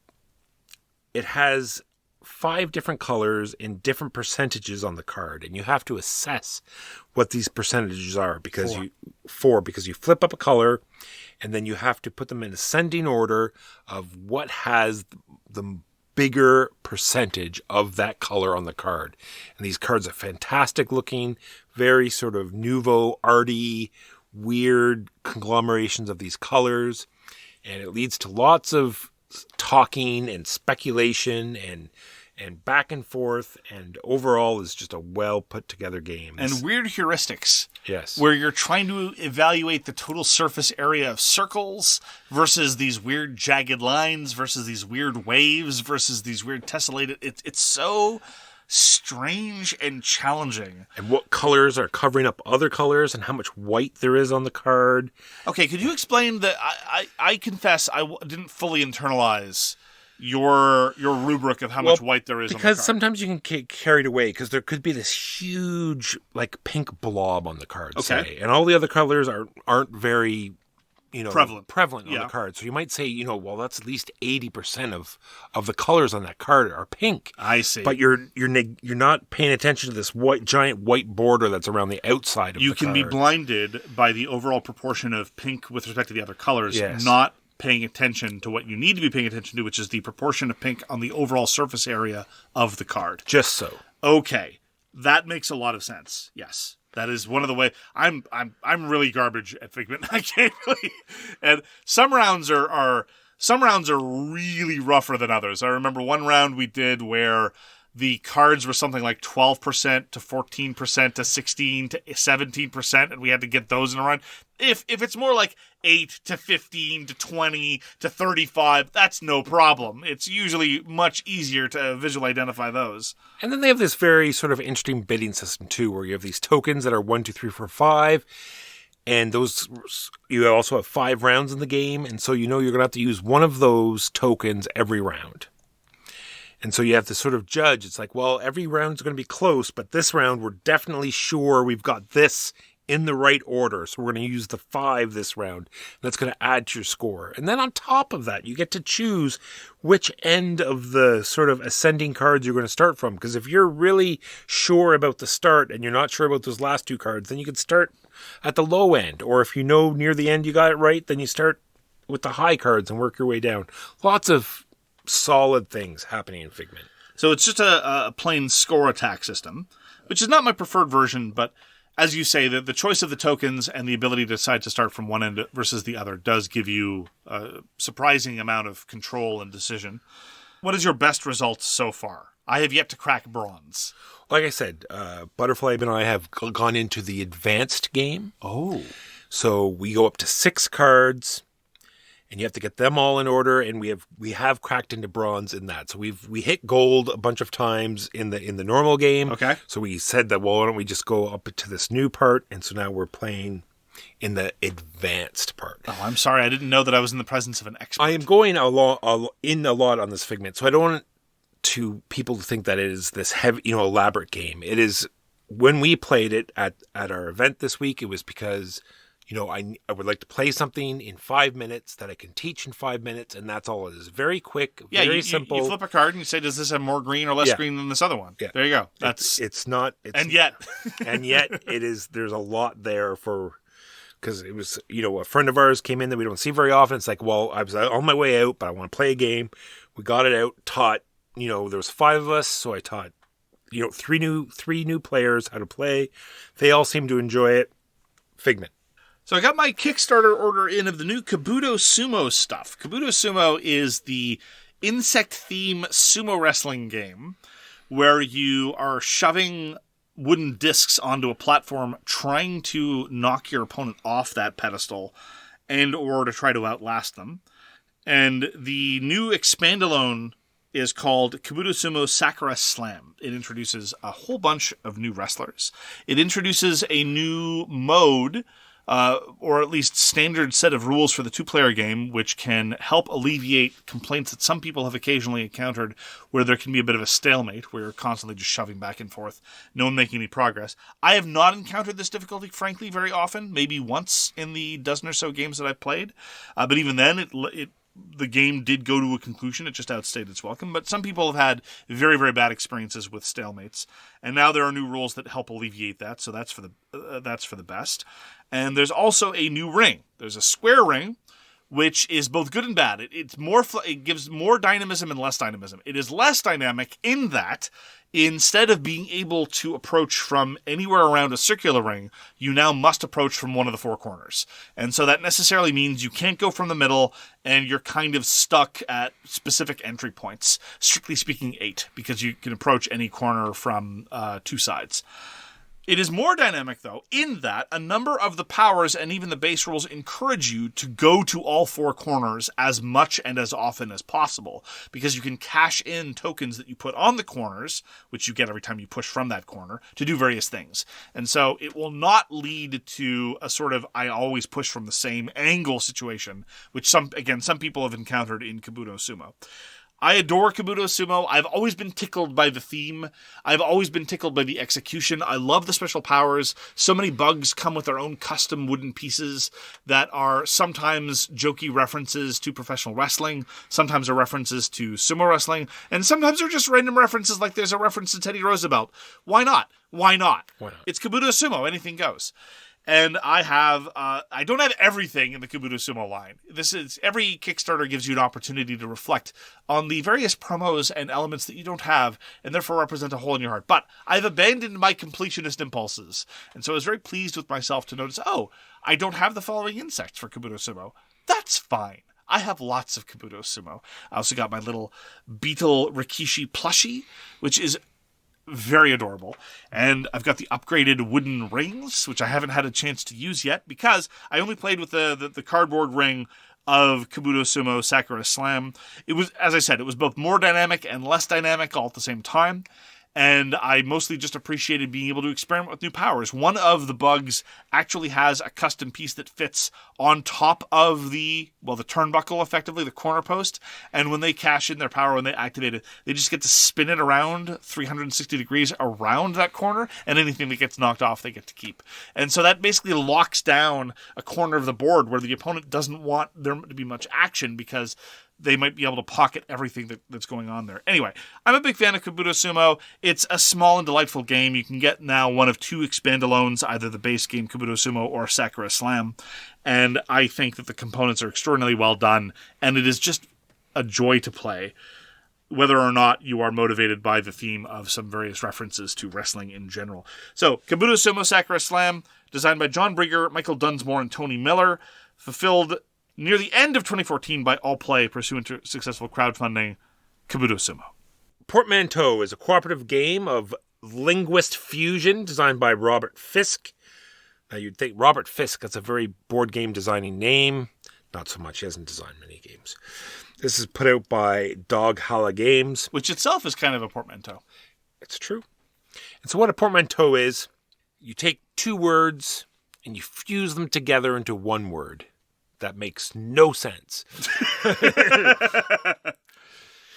it has 5 different colors in different percentages on the card, and you have to assess what these percentages are because you flip up a color, and then you have to put them in ascending order of what has the bigger percentage of that color on the card. And these cards are fantastic looking, very sort of nouveau, arty, weird conglomerations of these colors, and it leads to lots of talking and speculation and back and forth, and overall is just a well put together game. And weird heuristics. Yes. Where you're trying to evaluate the total surface area of circles versus these weird jagged lines versus these weird waves versus these weird tessellated. It's so strange and challenging. And what colors are covering up other colors and how much white there is on the card. Okay, could you explain that? I confess I didn't fully internalize your rubric of how much white there is on the card. Because sometimes you can get carried away because there could be this huge pink blob on the card, say, and all the other colors aren't very prevalent on the card. So you might say, well, that's at least 80% of the colors on that card are pink. I see. But you're not paying attention to this giant white border that's around the outside of the card. You can be blinded by the overall proportion of pink with respect to the other colors, not paying attention to what you need to be paying attention to, which is the proportion of pink on the overall surface area of the card. Just so. Okay. That makes a lot of sense. Yes. That is one of the ways. I'm really garbage at Figment. I can't really. And some rounds are really rougher than others. I remember one round we did where the cards were something like 12% to 14% to 16 to 17%, and we had to get those in a run. If it's more like 8 to 15 to 20 to 35, that's no problem. It's usually much easier to visually identify those. And then they have this very sort of interesting bidding system too, where you have these tokens that are 1, 2, 3, 4, 5. And those, you also have 5 rounds in the game. And so you're going to have to use one of those tokens every round. And so you have to sort of judge. It's like, well, every round is going to be close, but this round we're definitely sure we've got this in the right order. So we're going to use the 5 this round. That's going to add to your score. And then on top of that, you get to choose which end of the sort of ascending cards you're going to start from. Because if you're really sure about the start and you're not sure about those last 2 cards, then you can start at the low end. Or if you know near the end you got it right, then you start with the high cards and work your way down. Lots of solid things happening in Figment. So it's just a plain score attack system, which is not my preferred version, but as you say, the choice of the tokens and the ability to decide to start from one end versus the other does give you a surprising amount of control and decision. What is your best result so far? I have yet to crack bronze. Like I said, Butterfly and I have gone into the advanced game. Oh. So we go up to 6 cards, and you have to get them all in order, and we have cracked into bronze in that. So we hit gold a bunch of times in the normal game. Okay. So we said that, well, why don't we just go up to this new part? And so now we're playing in the advanced part. Oh, I'm sorry. I didn't know that I was in the presence of an expert. I am going a lot on this Figment, so I don't want people to think that it is this heavy, elaborate game. It is. When we played it at our event this week, it was because I would like to play something in 5 minutes that I can teach in 5 minutes, and that's all it is. Very quick, very simple. You flip a card and you say, does this have more green or less green than this other one? Yeah. There you go. And yet it is, there's a lot there because it was, a friend of ours came in that we don't see very often. It's like, well, I was on my way out, but I want to play a game. We got it out, taught, there was 5 of us, so I taught, 3 new players how to play. They all seem to enjoy it. Figment. So I got my Kickstarter order in of the new Kabuto Sumo stuff. Kabuto Sumo is the insect theme sumo wrestling game where you are shoving wooden discs onto a platform trying to knock your opponent off that pedestal and or to try to outlast them. And the new expandalone is called Kabuto Sumo Sakura Slam. It introduces a whole bunch of new wrestlers. It introduces a new mode, or at least standard set of rules for the 2-player game, which can help alleviate complaints that some people have occasionally encountered where there can be a bit of a stalemate, where you're constantly just shoving back and forth, no one making any progress. I have not encountered this difficulty, frankly, very often, maybe once in the dozen or so games that I've played. But even then, the game did go to a conclusion. It just outstayed its welcome. But some people have had very, very bad experiences with stalemates. And now there are new rules that help alleviate that. So that's for the best. And there's also a new ring. There's a square ring, which is both good and bad. It gives more dynamism and less dynamism. It is less dynamic in that instead of being able to approach from anywhere around a circular ring, you now must approach from one of the 4 corners. And so that necessarily means you can't go from the middle, and you're kind of stuck at specific entry points. Strictly speaking, 8, because you can approach any corner from 2 sides. It is more dynamic, though, in that a number of the powers and even the base rules encourage you to go to all 4 corners as much and as often as possible, because you can cash in tokens that you put on the corners, which you get every time you push from that corner, to do various things. And so it will not lead to a sort of I always push from the same angle situation, which some people have encountered in Kabuto Sumo. I adore Kabuto Sumo. I've always been tickled by the theme. I've always been tickled by the execution. I love the special powers. So many bugs come with their own custom wooden pieces that are sometimes jokey references to professional wrestling, sometimes are references to sumo wrestling, and sometimes are just random references like there's a reference to Teddy Roosevelt. Why not? Why not? It's Kabuto Sumo. Anything goes. And I don't have everything in the Kabuto Sumo line. Every Kickstarter gives you an opportunity to reflect on the various promos and elements that you don't have, and therefore represent a hole in your heart. But I've abandoned my completionist impulses. And so I was very pleased with myself to notice, I don't have the following insects for Kabuto Sumo. That's fine. I have lots of Kabuto Sumo. I also got my little Beetle Rikishi plushie, which is very adorable. And I've got the upgraded wooden rings, which I haven't had a chance to use yet because I only played with the cardboard ring of Kabuto Sumo Sakura Slam. It was, as I said, it was both more dynamic and less dynamic all at the same time. And I mostly just appreciated being able to experiment with new powers. One of the bugs actually has a custom piece that fits on top of the turnbuckle, effectively, the corner post. And when they cash in their power, when they activate it, they just get to spin it around 360 degrees around that corner. And anything that gets knocked off, they get to keep. And so that basically locks down a corner of the board where the opponent doesn't want there to be much action because they might be able to pocket everything that's going on there. Anyway, I'm a big fan of Kabuto Sumo. It's a small and delightful game. You can get now one of two expandalones, either the base game Kabuto Sumo or Sakura Slam. And I think that the components are extraordinarily well done. And it is just a joy to play, whether or not you are motivated by the theme of some various references to wrestling in general. So, Kabuto Sumo Sakura Slam, designed by John Brigger, Michael Dunsmore, and Tony Miller, fulfilled near the end of 2014 by All Play, pursuant to successful crowdfunding, Kabuto Sumo. Portmanteau is a cooperative game of linguist fusion designed by Robert Fisk. Now, you'd think Robert Fisk, that's a very board game designing name. Not so much, he hasn't designed many games. This is put out by Doghala Games. Which itself is kind of a portmanteau. It's true. And so what a portmanteau is, you take two words and you fuse them together into one word. That makes no sense.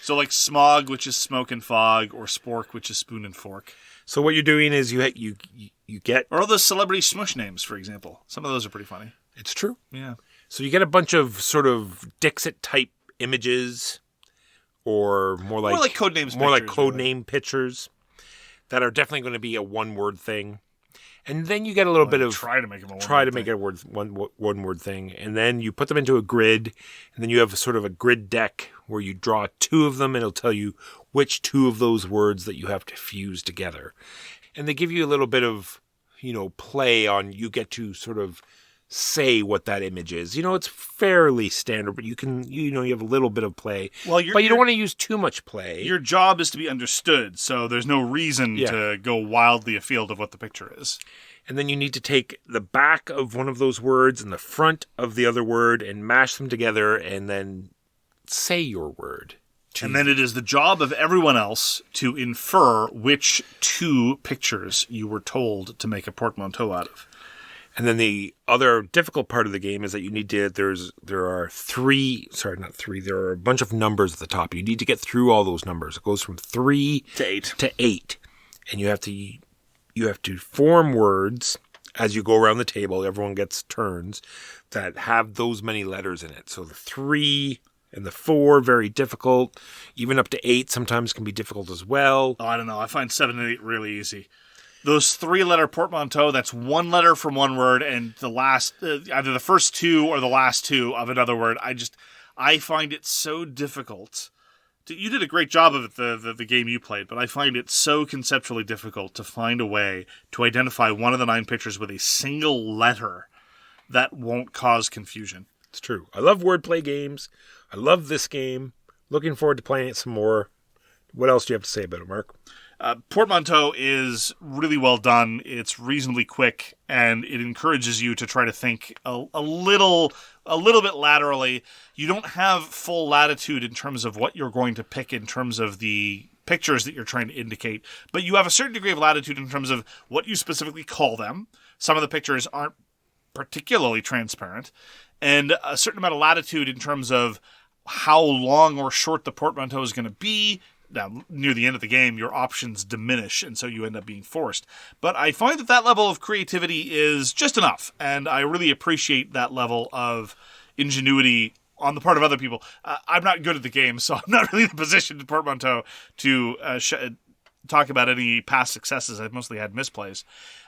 So like smog, which is smoke and fog, or spork, which is spoon and fork. So what you're doing is you get... Or the celebrity smush names, for example. Some of those are pretty funny. It's true. Yeah. So you get a bunch of sort of Dixit-type images, or more like codename pictures that are definitely going to be a one-word thing. And then you get a little bit of... Try to make it a one-word thing. And then you put them into a grid. And then you have sort of a grid deck where you draw two of them. And it'll tell you which two of those words that you have to fuse together. And they give you a little bit of, play on... You get to sort of say what that image is. It's fairly standard, but you can... you have a little bit of play. But you don't want to use too much play. Your job is to be understood, so there's no reason to go wildly afield of what the picture is. And then you need to take the back of one of those words and the front of the other word and mash them together and then say your word. And then it is the job of everyone else to infer which two pictures you were told to make a portmanteau out of. And then the other difficult part of the game is that you need to, there are a bunch of numbers at the top. You need to get through all those numbers. It goes from 3 to 8. And you have to form words as you go around the table. Everyone gets turns that have those many letters in it. So the 3 and the 4, very difficult. Even up to 8 sometimes can be difficult as well. Oh, I don't know. I find 7 and 8 really easy. Those 3-letter portmanteau, that's one letter from one word, and the last, either the first two or the last two of another word. I find it so difficult. You did a great job of it, the game you played, but I find it so conceptually difficult to find a way to identify one of the 9 pictures with a single letter that won't cause confusion. It's true. I love wordplay games. I love this game. Looking forward to playing it some more. What else do you have to say about it, Mark? Portmanteau is really well done. It's reasonably quick, and it encourages you to try to think a little bit laterally. You don't have full latitude in terms of what you're going to pick in terms of the pictures that you're trying to indicate, but you have a certain degree of latitude in terms of what you specifically call them. Some of the pictures aren't particularly transparent, and a certain amount of latitude in terms of how long or short the portmanteau is going to be. Now, near the end of the game, your options diminish, and so you end up being forced. But I find that level of creativity is just enough, and I really appreciate that level of ingenuity on the part of other people. I'm not good at the game, so I'm not really in the position to portmanteau to talk about any past successes. I've mostly had misplays.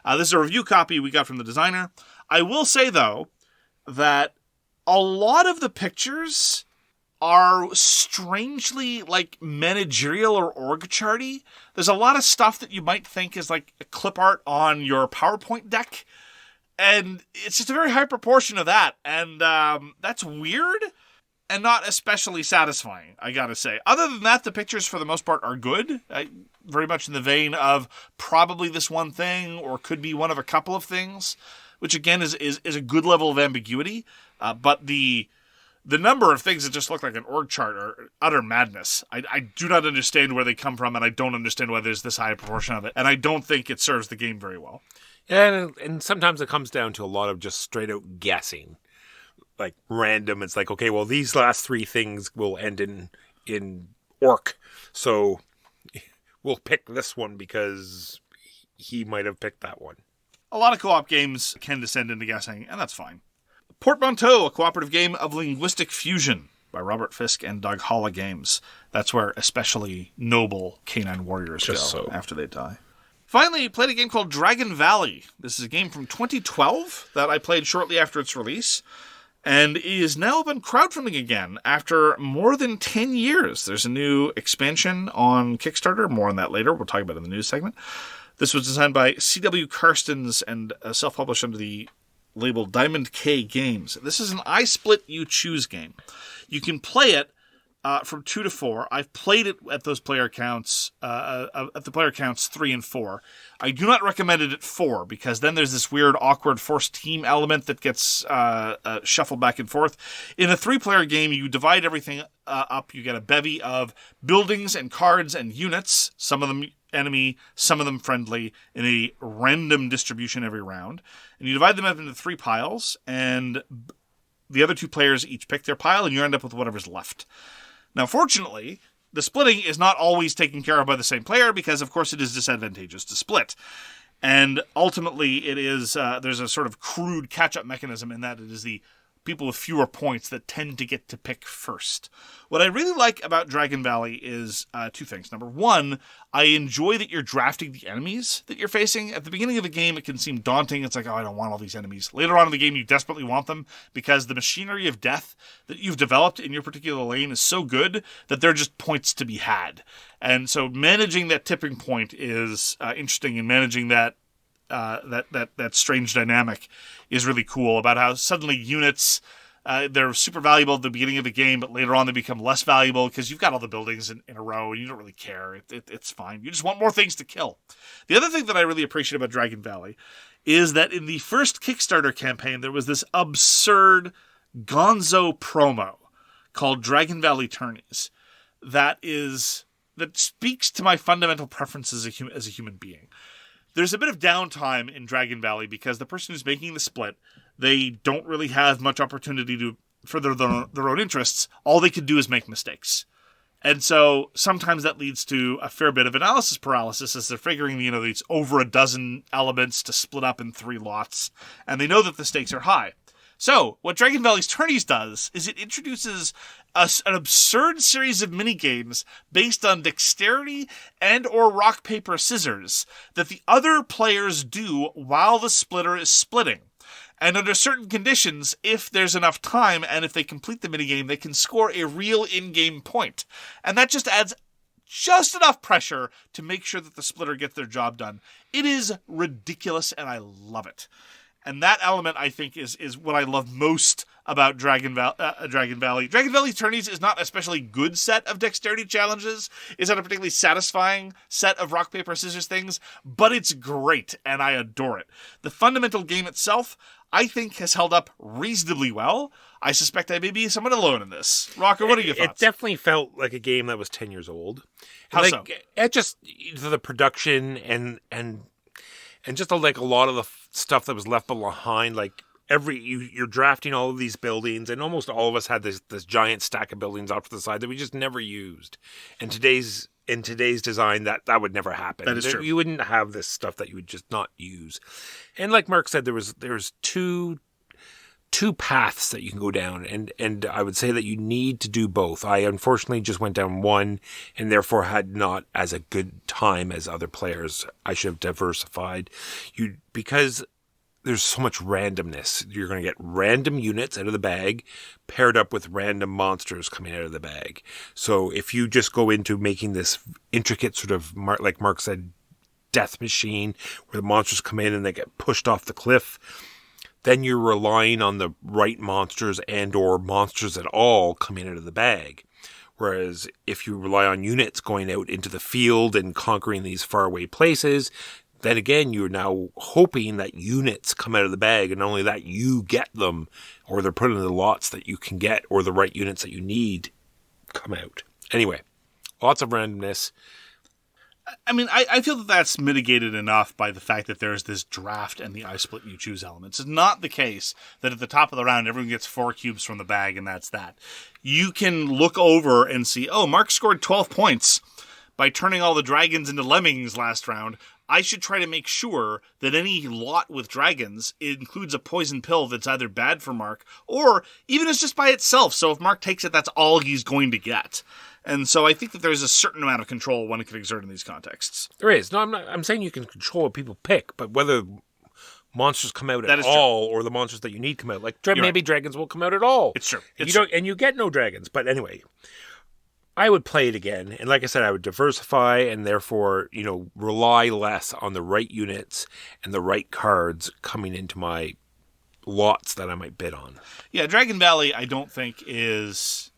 This is a review copy we got from the designer. I will say, though, that a lot of the pictures are strangely like managerial or org charty. There's a lot of stuff that you might think is like a clip art on your PowerPoint deck, and it's just a very high proportion of that, and that's weird. and not especially satisfying, I gotta say. Other than that, the pictures for the most part are good. Very much in the vein of probably this one thing, or could be one of a couple of things, which again is a good level of ambiguity. But the number of things that just look like an org chart are utter madness. I do not understand where they come from, and I don't understand why there's this high a proportion of it. And I don't think it serves the game very well. And sometimes it comes down to a lot of just straight out guessing. Like random, it's like, okay, well, these last 3 things will end in orc, so we'll pick this one because he might have picked that one. A lot of co-op games can descend into guessing, and that's fine. Portmanteau, a cooperative game of linguistic fusion by Robert Fisk and Doug Holla Games. That's where especially noble canine warriors go after they die. Finally, played a game called Dragon Valley. This is a game from 2012 that I played shortly after its release, and is now been crowdfunding again after more than 10 years. There's a new expansion on Kickstarter. More on that later. We'll talk about it in the news segment. This was designed by C.W. Karstens and self-published under the label Diamond K Games. This is an I Split You Choose game. You can play it from 2 to 4. I've played it at those player counts, at the player counts 3 and 4. I do not recommend it at 4, because then there's this weird, awkward forced team element that gets shuffled back and forth. In a 3-player game, you divide everything up. You get a bevy of buildings and cards and units, some of them enemy, some of them friendly, in a random distribution every round. And you divide them up into 3 piles, and the other 2 players each pick their pile, and you end up with whatever's left. Now, fortunately, the splitting is not always taken care of by the same player, because, of course, it is disadvantageous to split. And ultimately, it is there's a sort of crude catch-up mechanism in that it is the people with fewer points that tend to get to pick first. What I really like about Dragon Valley is 2 things. Number 1, I enjoy that you're drafting the enemies that you're facing. At the beginning of the game, it can seem daunting. It's like, oh, I don't want all these enemies. Later on in the game, you desperately want them, because the machinery of death that you've developed in your particular lane is so good that they're just points to be had. And so managing that tipping point is interesting, and managing that strange dynamic is really cool, about how suddenly units, they're super valuable at the beginning of the game, but later on they become less valuable because you've got all the buildings in a row and you don't really care. It's fine. You just want more things to kill. The other thing that I really appreciate about Dragon Valley is that in the first Kickstarter campaign, there was this absurd gonzo promo called Dragon Valley Tourneys that speaks to my fundamental preferences as a human being. There's a bit of downtime in Dragon Valley because the person who's making the split, they don't really have much opportunity to further their own interests. All they can do is make mistakes. And so sometimes that leads to a fair bit of analysis paralysis as they're figuring, these over a dozen elements to split up in 3 lots. And they know that the stakes are high. So, what Dragon Valley's Tourneys does is it introduces an absurd series of minigames based on dexterity and or rock, paper, scissors that the other players do while the splitter is splitting. And under certain conditions, if there's enough time and if they complete the minigame, they can score a real in-game point. And that just adds just enough pressure to make sure that the splitter gets their job done. It is ridiculous, and I love it. And that element, I think, is what I love most about Dragon Valley. Dragon Valley Tourneys is not an especially good set of dexterity challenges. It's not a particularly satisfying set of rock, paper, scissors things, but it's great, and I adore it. The fundamental game itself, I think, has held up reasonably well. I suspect I may be somewhat alone in this. Rocker, what are your thoughts? It definitely felt like a game that was 10 years old. How so? It just, the production and just like a lot of the stuff that was left behind, like you're drafting all of these buildings, and almost all of us had this giant stack of buildings off to the side that we just never used. And in today's design, that would never happen. That is true. You wouldn't have this stuff that you would just not use. And like Mark said, there was two paths that you can go down, and I would say that you need to do both. I unfortunately just went down one, and therefore had not as a good time as other players. I should have diversified. Because there's so much randomness. You're going to get random units out of the bag paired up with random monsters coming out of the bag. So if you just go into making this intricate sort of, like Mark said, death machine where the monsters come in and they get pushed off the cliff, then you're relying on the right monsters and or monsters at all coming out of the bag. Whereas if you rely on units going out into the field and conquering these faraway places, then again, you're now hoping that units come out of the bag, and not only that, you get them, or they're put in the lots that you can get, or the right units that you need come out. Anyway, lots of randomness. I mean, I feel that that's mitigated enough by the fact that there's this draft and the I split you choose elements. It's not the case that at the top of the round, everyone gets 4 cubes from the bag and that's that. You can look over and see, oh, Mark scored 12 points by turning all the dragons into lemmings last round. I should try to make sure that any lot with dragons includes a poison pill that's either bad for Mark or even is just by itself. So if Mark takes it, that's all he's going to get. And so I think that there's a certain amount of control one can exert in these contexts. There is. No, I'm saying you can control what people pick, but whether monsters come out at all or the monsters that you need come out, like maybe dragons won't come out at all. It's true. And you get no dragons. But anyway, I would play it again. And like I said, I would diversify and therefore, rely less on the right units and the right cards coming into my lots that I might bid on. Yeah, Dragon Valley, I don't think has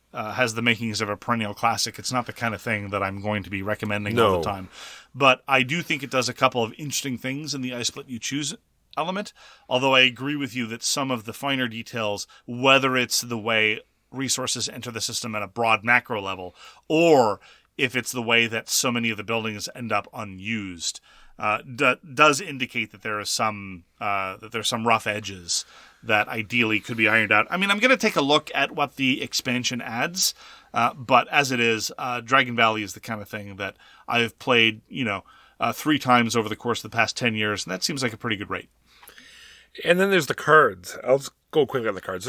the makings of a perennial classic. It's not the kind of thing that I'm going to be recommending all the time. But I do think it does a couple of interesting things in the I split you choose element. Although I agree with you that some of the finer details, whether it's the way resources enter the system at a broad macro level, or if it's the way that so many of the buildings end up unused, does indicate that there's some rough edges that ideally could be ironed out. I mean, I'm going to take a look at what the expansion adds, but as it is, Dragon Valley is the kind of thing that I've played, 3 times over the course of the past 10 years, and that seems like a pretty good rate. And then there's the cards. I'll just go quickly on the cards.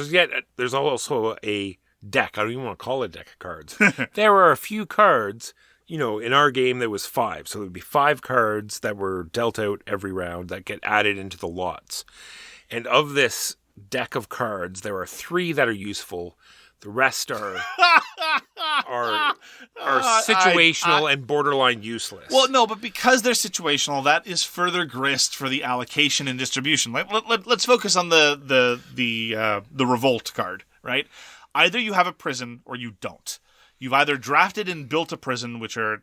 There's also a deck. I don't even want to call it a deck of cards. There are a few cards. In our game, there was 5. So there would be 5 cards that were dealt out every round that get added into the lots. And of this deck of cards, there are 3 that are useful. The rest are situational and borderline useless. Well, no, but because they're situational, that is further grist for the allocation and distribution. Let's focus on the revolt card, right? Either you have a prison or you don't. You've either drafted and built a prison, which are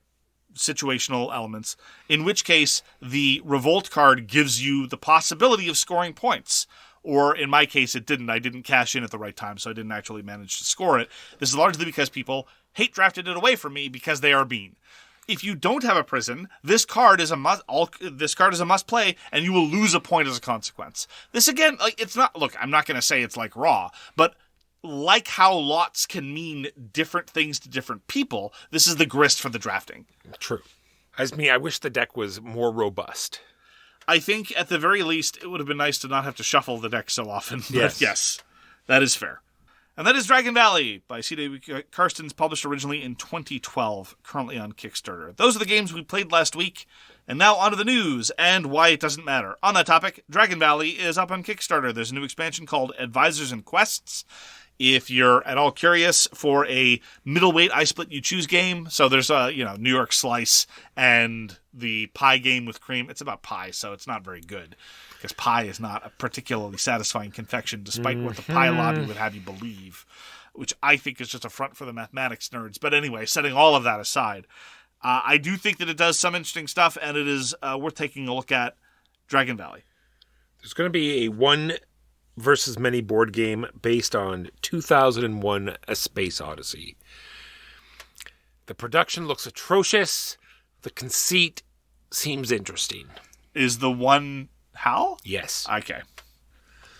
situational elements, in which case the revolt card gives you the possibility of scoring points. Or in my case, it didn't. I didn't cash in at the right time, so I didn't actually manage to score it. This is largely because people hate drafted it away from me because they are bean. If you don't have a prison, this card is a must play, and you will lose a point as a consequence. This again, it's not. Look, I'm not going to say it's like Raw, but like how lots can mean different things to different people, this is the grist for the drafting. True. I wish the deck was more robust. I think, at the very least, it would have been nice to not have to shuffle the deck so often. Yes. Yes, that is fair. And that is Dragon Valley by C.W. Karstens, published originally in 2012, currently on Kickstarter. Those are the games we played last week. And now on to the news and why it doesn't matter. On that topic, Dragon Valley is up on Kickstarter. There's a new expansion called Advisors and Quests. If you're at all curious for a middleweight I Split You Choose game, so there's a New York Slice and the pie game with cream. It's about pie, so it's not very good because pie is not a particularly satisfying confection, despite what the pie lobby would have you believe, which I think is just a front for the mathematics nerds. But anyway, setting all of that aside, I do think that it does some interesting stuff, and it is worth taking a look at. Dragon Valley. There's going to be a one versus many board game based on 2001 A Space Odyssey. The production looks atrocious. The conceit seems interesting. Is the one HAL? Yes. Okay.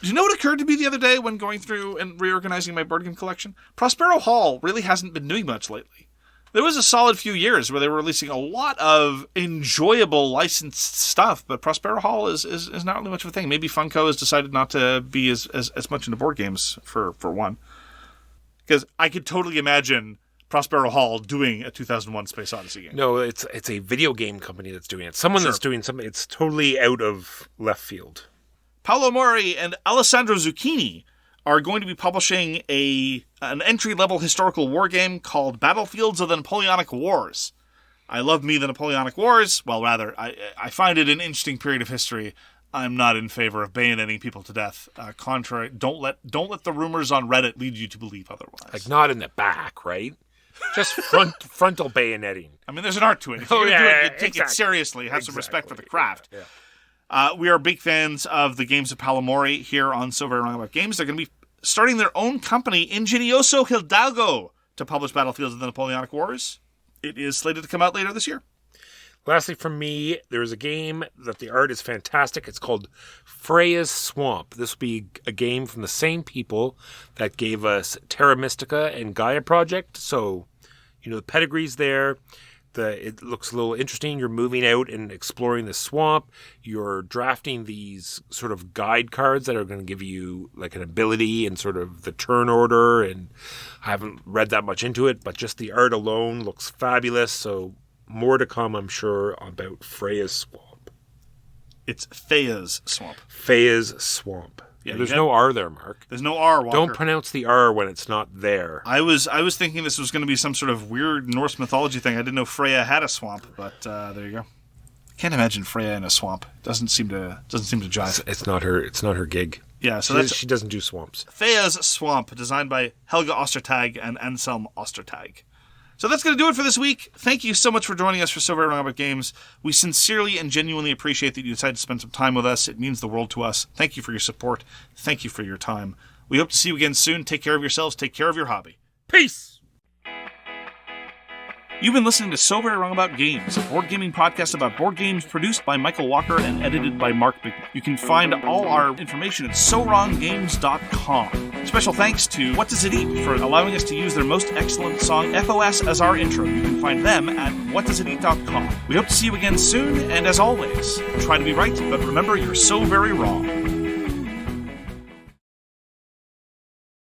Do you know what occurred to me the other day when going through and reorganizing my board game collection? Prospero Hall really hasn't been doing much lately. There was a solid few years where they were releasing a lot of enjoyable licensed stuff, but Prospero Hall is not really much of a thing. Maybe Funko has decided not to be as much into board games for one. Because I could totally imagine Prospero Hall doing a 2001 Space Odyssey game. No, it's a video game company that's doing it. Someone that's doing something. It's totally out of left field. Paolo Mori and Alessandro Zucchini are going to be publishing an entry-level historical war game called Battlefields of the Napoleonic Wars. I love me the Napoleonic Wars. Well, rather, I find it an interesting period of history I'm not in favor of bayoneting people to death. Contrary, don't let the rumors on Reddit lead you to believe otherwise. Like, not in the back, right? Just frontal bayoneting. I mean, there's an art to it. If you're going to do it, you take it seriously. Have some respect for the craft. Yeah. We are big fans of the games of Palamori here on So Very Wrong About Games. They're going to be starting their own company, Ingenioso Hidalgo, to publish Battlefields of the Napoleonic Wars. It is slated to come out later this year. Lastly, from me, there's a game that the art is fantastic. It's called Freya's Swamp. This will be a game from the same people that gave us Terra Mystica and Gaia Project. So, the pedigree's there. It looks a little interesting. You're moving out and exploring the swamp. You're drafting these sort of guide cards that are going to give you like an ability and sort of the turn order. And I haven't read that much into it, but just the art alone looks fabulous. So more to come, I'm sure, about Freya's Swamp. It's Feya's Swamp. Feya's Swamp. Yeah, there's no R there, Mark. There's no R, Walker. Don't pronounce the R when it's not there. I was thinking this was going to be some sort of weird Norse mythology thing. I didn't know Freya had a swamp, but there you go. Can't imagine Freya in a swamp. Doesn't seem to jive. It's not her gig. Yeah, so she doesn't do swamps. Feya's Swamp, designed by Helga Ostertag and Anselm Ostertag. So that's going to do it for this week. Thank you so much for joining us for So Very Wrong About Games. We sincerely and genuinely appreciate that you decided to spend some time with us. It means the world to us. Thank you for your support. Thank you for your time. We hope to see you again soon. Take care of yourselves. Take care of your hobby. Peace! You've been listening to So Very Wrong About Games, a board gaming podcast about board games produced by Michael Walker and edited by Mark Bigman. You can find all our information at SoWrongGames.com. Special thanks to What Does It Eat for allowing us to use their most excellent song, FOS, as our intro. You can find them at WhatDoesItEat.com. We hope to see you again soon, and as always, try to be right, but remember, you're so very wrong.